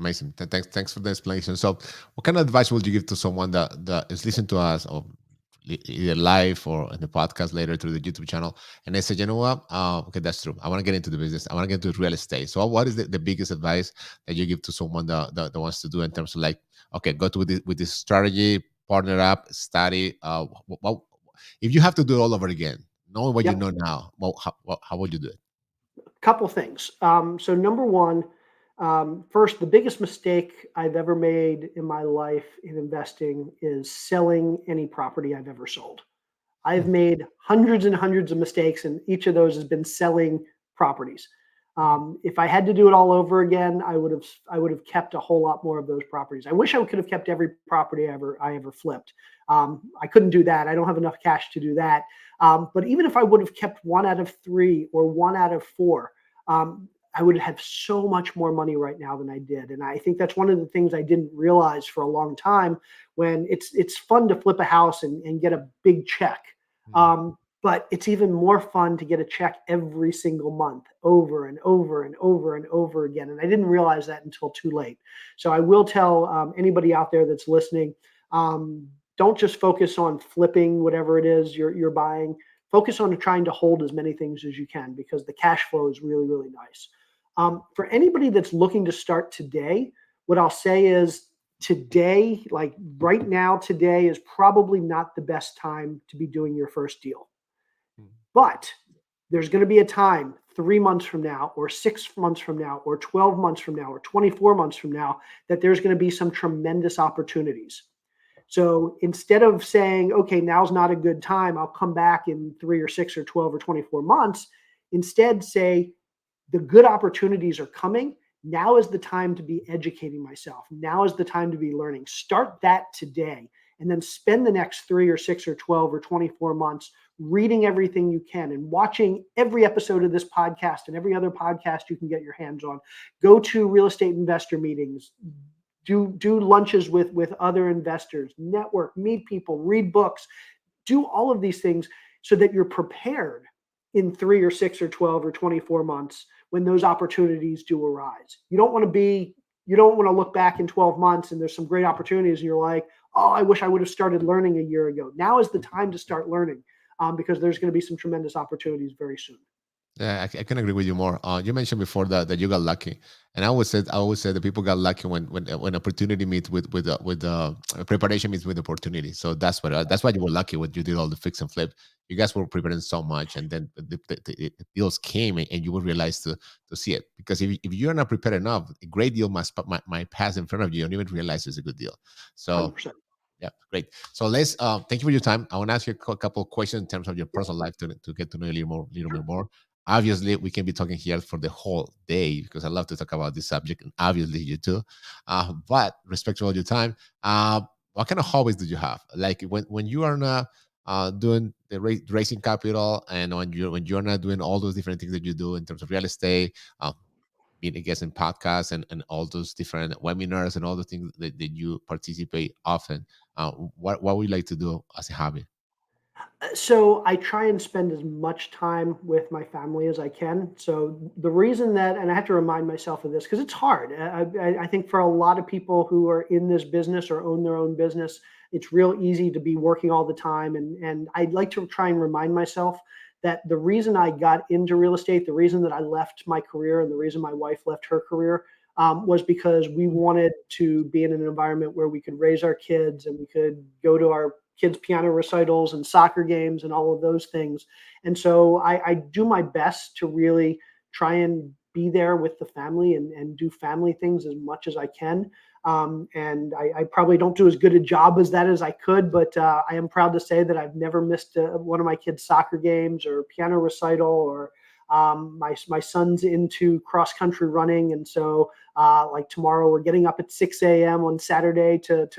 amazing. Thanks for the explanation. So, what kind of advice would you give to someone that is listening to us, or either live or in the podcast later through the YouTube channel, and they say, you know what? Okay, that's true. I want to get into the business. I want to get into real estate. So, what is the biggest advice that you give to someone that wants to do in terms of like, okay, go to with this strategy, partner up, study. If you have to do it all over again, knowing what you know now, how would you do it? Couple things. So number one, first, the biggest mistake I've ever made in my life in investing is selling any property I've ever sold. I've made hundreds and hundreds of mistakes, and each of those has been selling properties. If I had to do it all over again, I would have kept a whole lot more of those properties. I wish I could have kept every property I ever flipped. I couldn't do that. I don't have enough cash to do that. But even if I would have kept 1 out of 3 or 1 out of 4, I would have so much more money right now than I did. And I think that's one of the things I didn't realize for a long time, when it's fun to flip a house and get a big check. But it's even more fun to get a check every single month, over and over and over and over again. And I didn't realize that until too late. So I will tell anybody out there that's listening, don't just focus on flipping whatever it is you're buying. Focus on trying to hold as many things as you can, because the cash flow is really, really nice. For anybody that's looking to start today, what I'll say is, today, like right now, today is probably not the best time to be doing your first deal. But there's going to be a time 3 months from now, or 6 months from now, or 12 months from now, or 24 months from now, that there's going to be some tremendous opportunities. So instead of saying, okay, now's not a good time, I'll come back in 3 or 6 or 12 or 24 months, instead say, the good opportunities are coming. Now is the time to be educating myself. Now is the time to be learning. Start that today, and then spend the next 3 or 6 or 12 or 24 months reading everything you can and watching every episode of this podcast and every other podcast you can get your hands on. Go to real estate investor meetings, do lunches with other investors, network, meet people, read books, do all of these things so that you're prepared in 3 or 6 or 12 or 24 months when those opportunities do arise. You don't want to look back in 12 months and there's some great opportunities and you're like, oh, I wish I would have started learning a year ago. Now is the time to start learning, because there's going to be some tremendous opportunities very soon. Yeah, I can agree with you more. You mentioned before that you got lucky, and I always said that people got lucky when opportunity meets with preparation meets with opportunity. So that's why you were lucky when you did all the fix and flip. You guys were preparing so much, and then the deals came, and you would realize to see it. Because if you're not prepared enough, a great deal might pass in front of you, and you don't even realize it's a good deal. So. 100%. Yeah, great. So let's thank you for your time. I want to ask you a couple of questions in terms of your personal life to get to know you a little bit more. Obviously, we can be talking here for the whole day because I love to talk about this subject, and obviously you too. But respect to all your time. What kind of hobbies do you have? Like when you are not doing the raising capital, and when you're not doing all those different things that you do in terms of real estate, being a guest in podcasts and all those different webinars and all the things that you participate often. What would you like to do as a hobby? So I try and spend as much time with my family as I can. So the reason that, and I have to remind myself of this because it's hard. I think for a lot of people who are in this business or own their own business, it's real easy to be working all the time. And I'd like to try and remind myself that the reason I got into real estate, the reason that I left my career, and the reason my wife left her career, was because we wanted to be in an environment where we could raise our kids and we could go to our kids' piano recitals and soccer games and all of those things. And so I do my best to really try and be there with the family and do family things as much as I can. And I probably don't do as good a job as that as I could, but I am proud to say that I've never missed one of my kids' soccer games or piano recital, or my son's into cross country running, and so like tomorrow we're getting up at 6 a.m. on Saturday to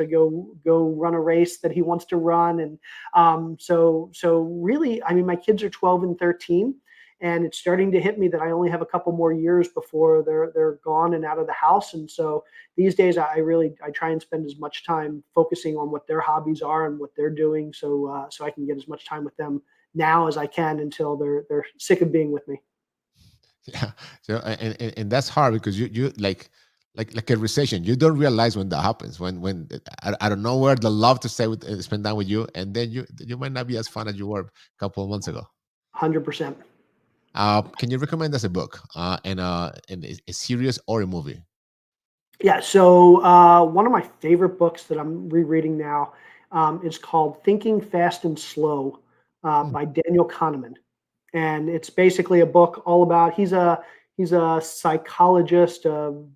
go run a race that he wants to run, and so really, I mean, my kids are 12 and 13, and it's starting to hit me that I only have a couple more years before they're gone and out of the house, and so these days I try and spend as much time focusing on what their hobbies are and what they're doing, so I can get as much time with them now as I can until they're sick of being with me. Yeah. So and that's hard because you like a recession. You don't realize when that happens. When I don't know where the love to stay with spend time with you, and then you might not be as fun as you were a couple of months ago. 100%. Can you recommend us a book and a series or a movie? Yeah. So one of my favorite books that I'm rereading now is called Thinking Fast and Slow Hmm. by Daniel Kahneman, and it's basically a book all about. He's a psychologist, an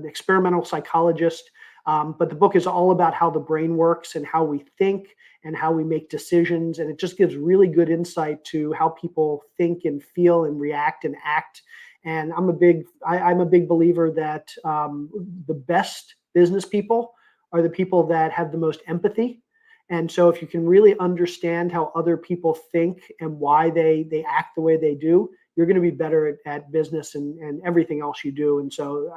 experimental psychologist. But the book is all about how the brain works and how we think and how we make decisions. And it just gives really good insight to how people think and feel and react and act. And I'm a big believer that the best business people are the people that have the most empathy. And so if you can really understand how other people think and why they act the way they do, you're going to be better at business and everything else you do. And so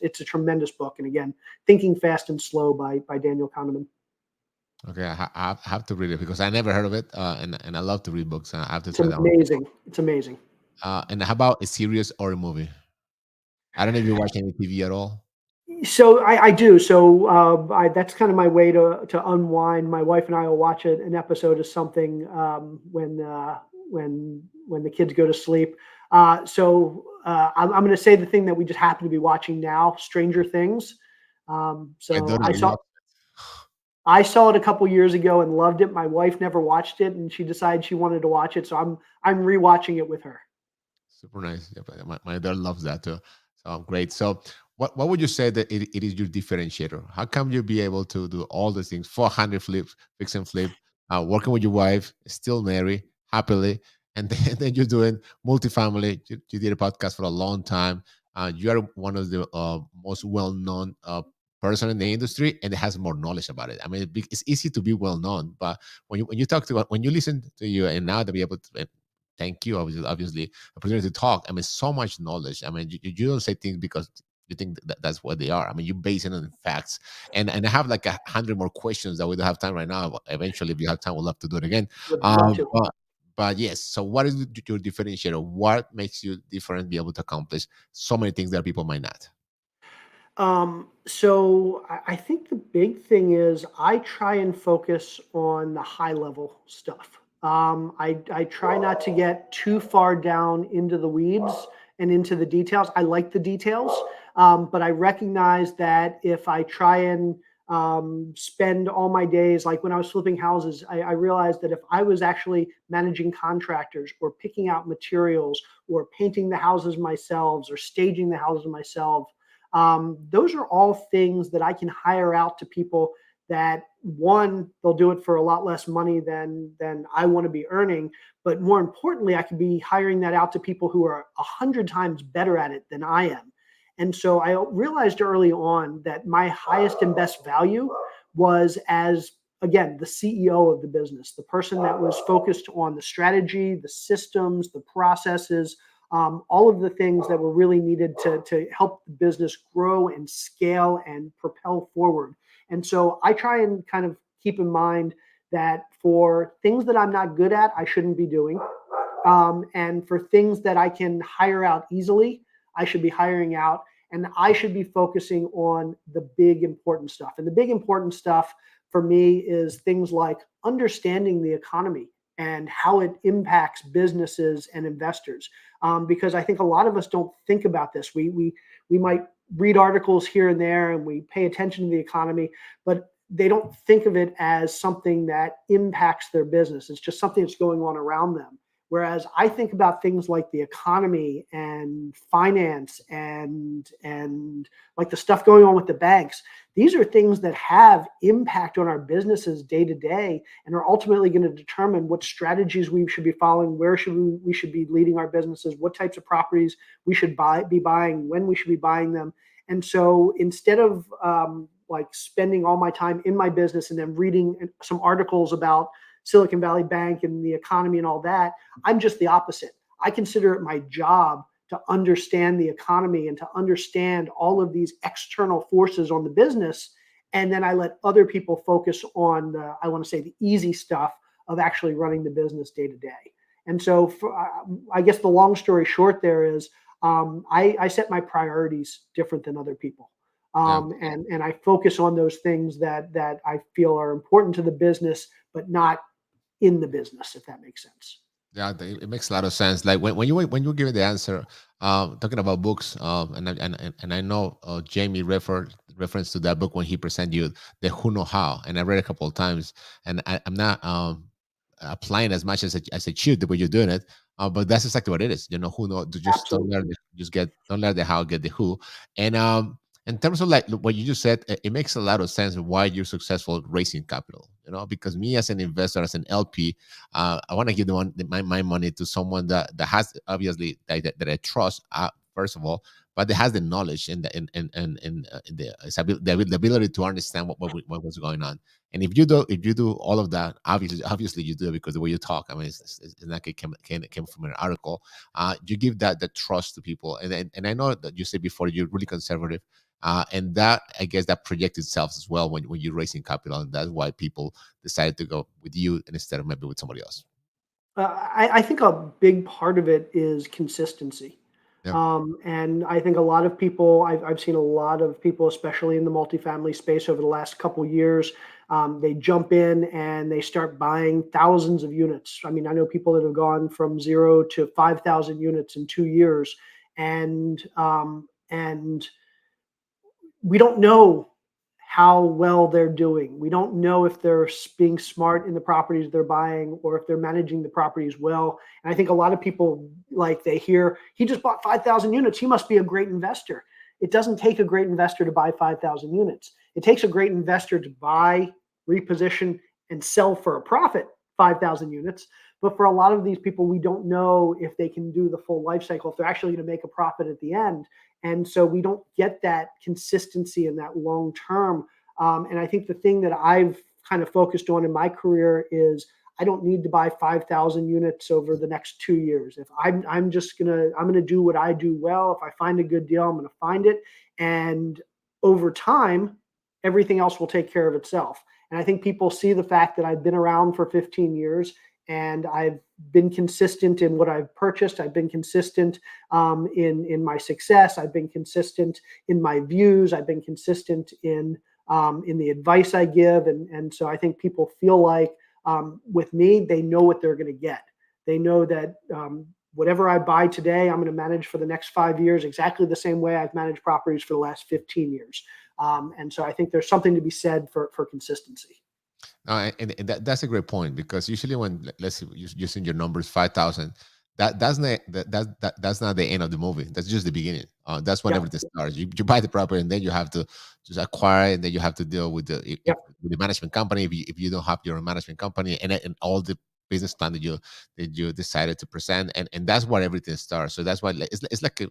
it's a tremendous book. And again, Thinking Fast and Slow by Daniel Kahneman. Okay, I have to read it because I never heard of it, and I love to read books. I have to It's try that one. amazing. It's amazing. And how about a series or a movie? I don't know if you watch any TV at all. So I do. So that's kind of my way to unwind. My wife and I will watch an episode of something when the kids go to sleep. I'm going to say the thing that we just happen to be watching now, Stranger Things. My daughter loves I saw it a couple years ago and loved it. My wife never watched it, and she decided she wanted to watch it, so I'm rewatching it with her. super nice. Yeah, but my daughter loves that too. So great. So what would you say that it is your differentiator? How come you be able to do all those things, 400 flips, fix and flip, working with your wife, still married, happily, and then you're doing multifamily. You did a podcast for a long time. You are one of the most well-known person in the industry, and it has more knowledge about it. I mean, it's easy to be well-known, but when you listen to you, and now to be able to thank you, obviously, opportunity to talk. I mean, so much knowledge. I mean, you don't say things because you think that's what they are. I mean, you base it on facts. And I have like 100 more questions that we don't have time right now. But eventually, if you have time, we'll love to do it again. Would love to. But yes. So, what is your differentiator? What makes you different? Be able to accomplish so many things that people might not. So I think the big thing is I try and focus on the high level stuff. I try not to get too far down into the weeds and into the details. I like the details, but I recognize that if I try and spend all my days, like when I was flipping houses, I realized that if I was actually managing contractors or picking out materials or painting the houses myself or staging the houses myself, those are all things that I can hire out to people that, one, they'll do it for a lot less money than I want to be earning. But more importantly, I could be hiring that out to people who are 100 times better at it than I am. And so I realized early on that my highest and best value was as, again, the CEO of the business, the person that was focused on the strategy, the systems, the processes, all of the things that were really needed to help the business grow and scale and propel forward. And so I try and kind of keep in mind that for things that I'm not good at, I shouldn't be doing. And for things that I can hire out easily, I should be hiring out. And I should be focusing on the big important stuff. And the big important stuff for me is things like understanding the economy and how it impacts businesses and investors. Because I think a lot of us don't think about this. We might read articles here and there and we pay attention to the economy, but they don't think of it as something that impacts their business. It's just something that's going on around them. Whereas I think about things like the economy and finance and like the stuff going on with the banks. These are things that have impact on our businesses day to day and are ultimately going to determine what strategies we should be following, where we should be leading our businesses, what types of properties we should be buying, when we should be buying them. And so instead of like spending all my time in my business and then reading some articles about Silicon Valley Bank and the economy and all that, I'm just the opposite. I consider it my job to understand the economy and to understand all of these external forces on the business. And then I let other people focus on I want to say the easy stuff of actually running the business day to day. And so I guess the long story short there is I set my priorities different than other people. And I focus on those things that I feel are important to the business, but not in the business, if that makes sense. Yeah, it makes a lot of sense. Like when you give the answer, talking about books, and I know Jamie reference to that book when he presented you the Who Know How, and I read it a couple of times, and I'm not applying as much as I should the way you're doing it, but that's exactly what it is. You know, who know, to just don't Absolutely. learn, don't learn the how, get the who, and In terms of like what you just said, it makes a lot of sense why you're successful raising capital. Because me as an investor, as an LP, I want to give my money to someone that has obviously that I trust. First of all, but that has the knowledge and the ability to understand what was going on. And if you do all of that, obviously you do it because the way you talk. I mean, it's not like it came from an article. You give that trust to people, and I know that you said before you're really conservative, and that I guess that projects itself as well when you're raising capital, and that's why people decided to go with you instead of maybe with somebody else. I think a big part of it is consistency. Yeah. And I think a lot of people, I've seen a lot of people, especially in the multifamily space over the last couple years, they jump in and they start buying thousands of units. I mean, I know people that have gone from 0 to 5,000 units in 2 years, and we don't know how well they're doing. We don't know if they're being smart in the properties they're buying or if they're managing the properties well. And I think a lot of people, like, they hear he just bought 5,000 units, he must be a great investor. It doesn't take a great investor to buy 5,000 units. It takes a great investor to buy, reposition, and sell for a profit 5,000 units. But for a lot of these people, we don't know if they can do the full life cycle, if they're actually going to make a profit at the end. And so we don't get that consistency and that long term. And I think the thing that I've kind of focused on in my career is I don't need to buy 5,000 units over the next 2 years. If I'm going to do what I do well. If I find a good deal, I'm going to find it. And over time, everything else will take care of itself. And I think people see the fact that I've been around for 15 years and I've been consistent in what I've purchased. I've been consistent in my success. I've been consistent in my views. I've been consistent in the advice I give. And so I think people feel like with me, they know what they're going to get. They know that whatever I buy today, I'm going to manage for the next 5 years exactly the same way I've managed properties for the last 15 years. And so I think there's something to be said for consistency. And that's a great point, because usually when, let's say, using your numbers 5,000, that's not the end of the movie. That's just the beginning. That's when Yep. everything starts. You buy the property, and then you have to just acquire it, and then you have to deal with Yep. with the management company if you don't have your own management company, and all the business plan that you decided to present, and that's where everything starts. So that's why it's like in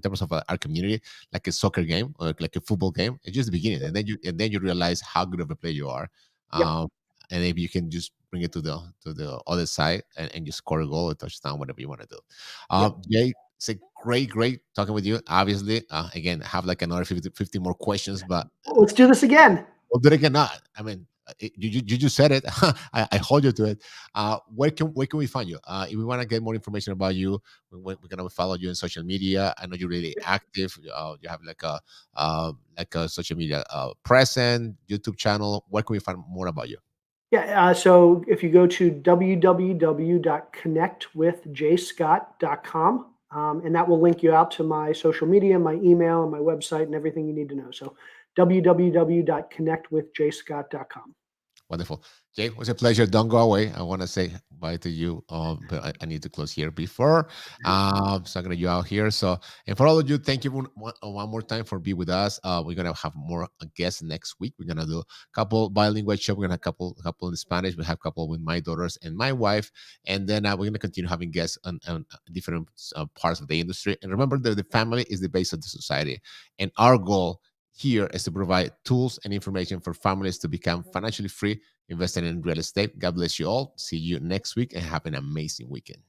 terms of our community, like a soccer game or like a football game. It's just the beginning, and then you realize how good of a player you are. Yep. And if you can just bring it to the other side and you score a goal, a touchdown, whatever you want to do. Jay, it's a great talking with you. Obviously, again, I have like another 50 more questions, but Let's do this again. we'll do it again. Not, I mean, you just said it. I hold you to it. Where can we find you? If we want to get more information about you, we're gonna follow you on social media. I know you're really active. You have like a social media presence, YouTube channel. Where can we find more about you? Yeah. So if you go to www.connectwithjscott.com, and that will link you out to my social media, my email, and my website, and everything you need to know. So www.connectwithjscott.com. Wonderful. Jay, it was a pleasure. Don't go away. I want to say bye to you, but I need to close here before. So I'm going to you out here. So, and for all of you, thank you one more time for being with us. We're going to have more guests next week. We're going to do a couple bilingual show. We're going to have a couple in Spanish. We have a couple with my daughters and my wife. And then we're going to continue having guests on different parts of the industry. And remember that the family is the base of the society. And our goal here is to provide tools and information for families to become financially free investing in real estate. God bless you all. See you next week and have an amazing weekend.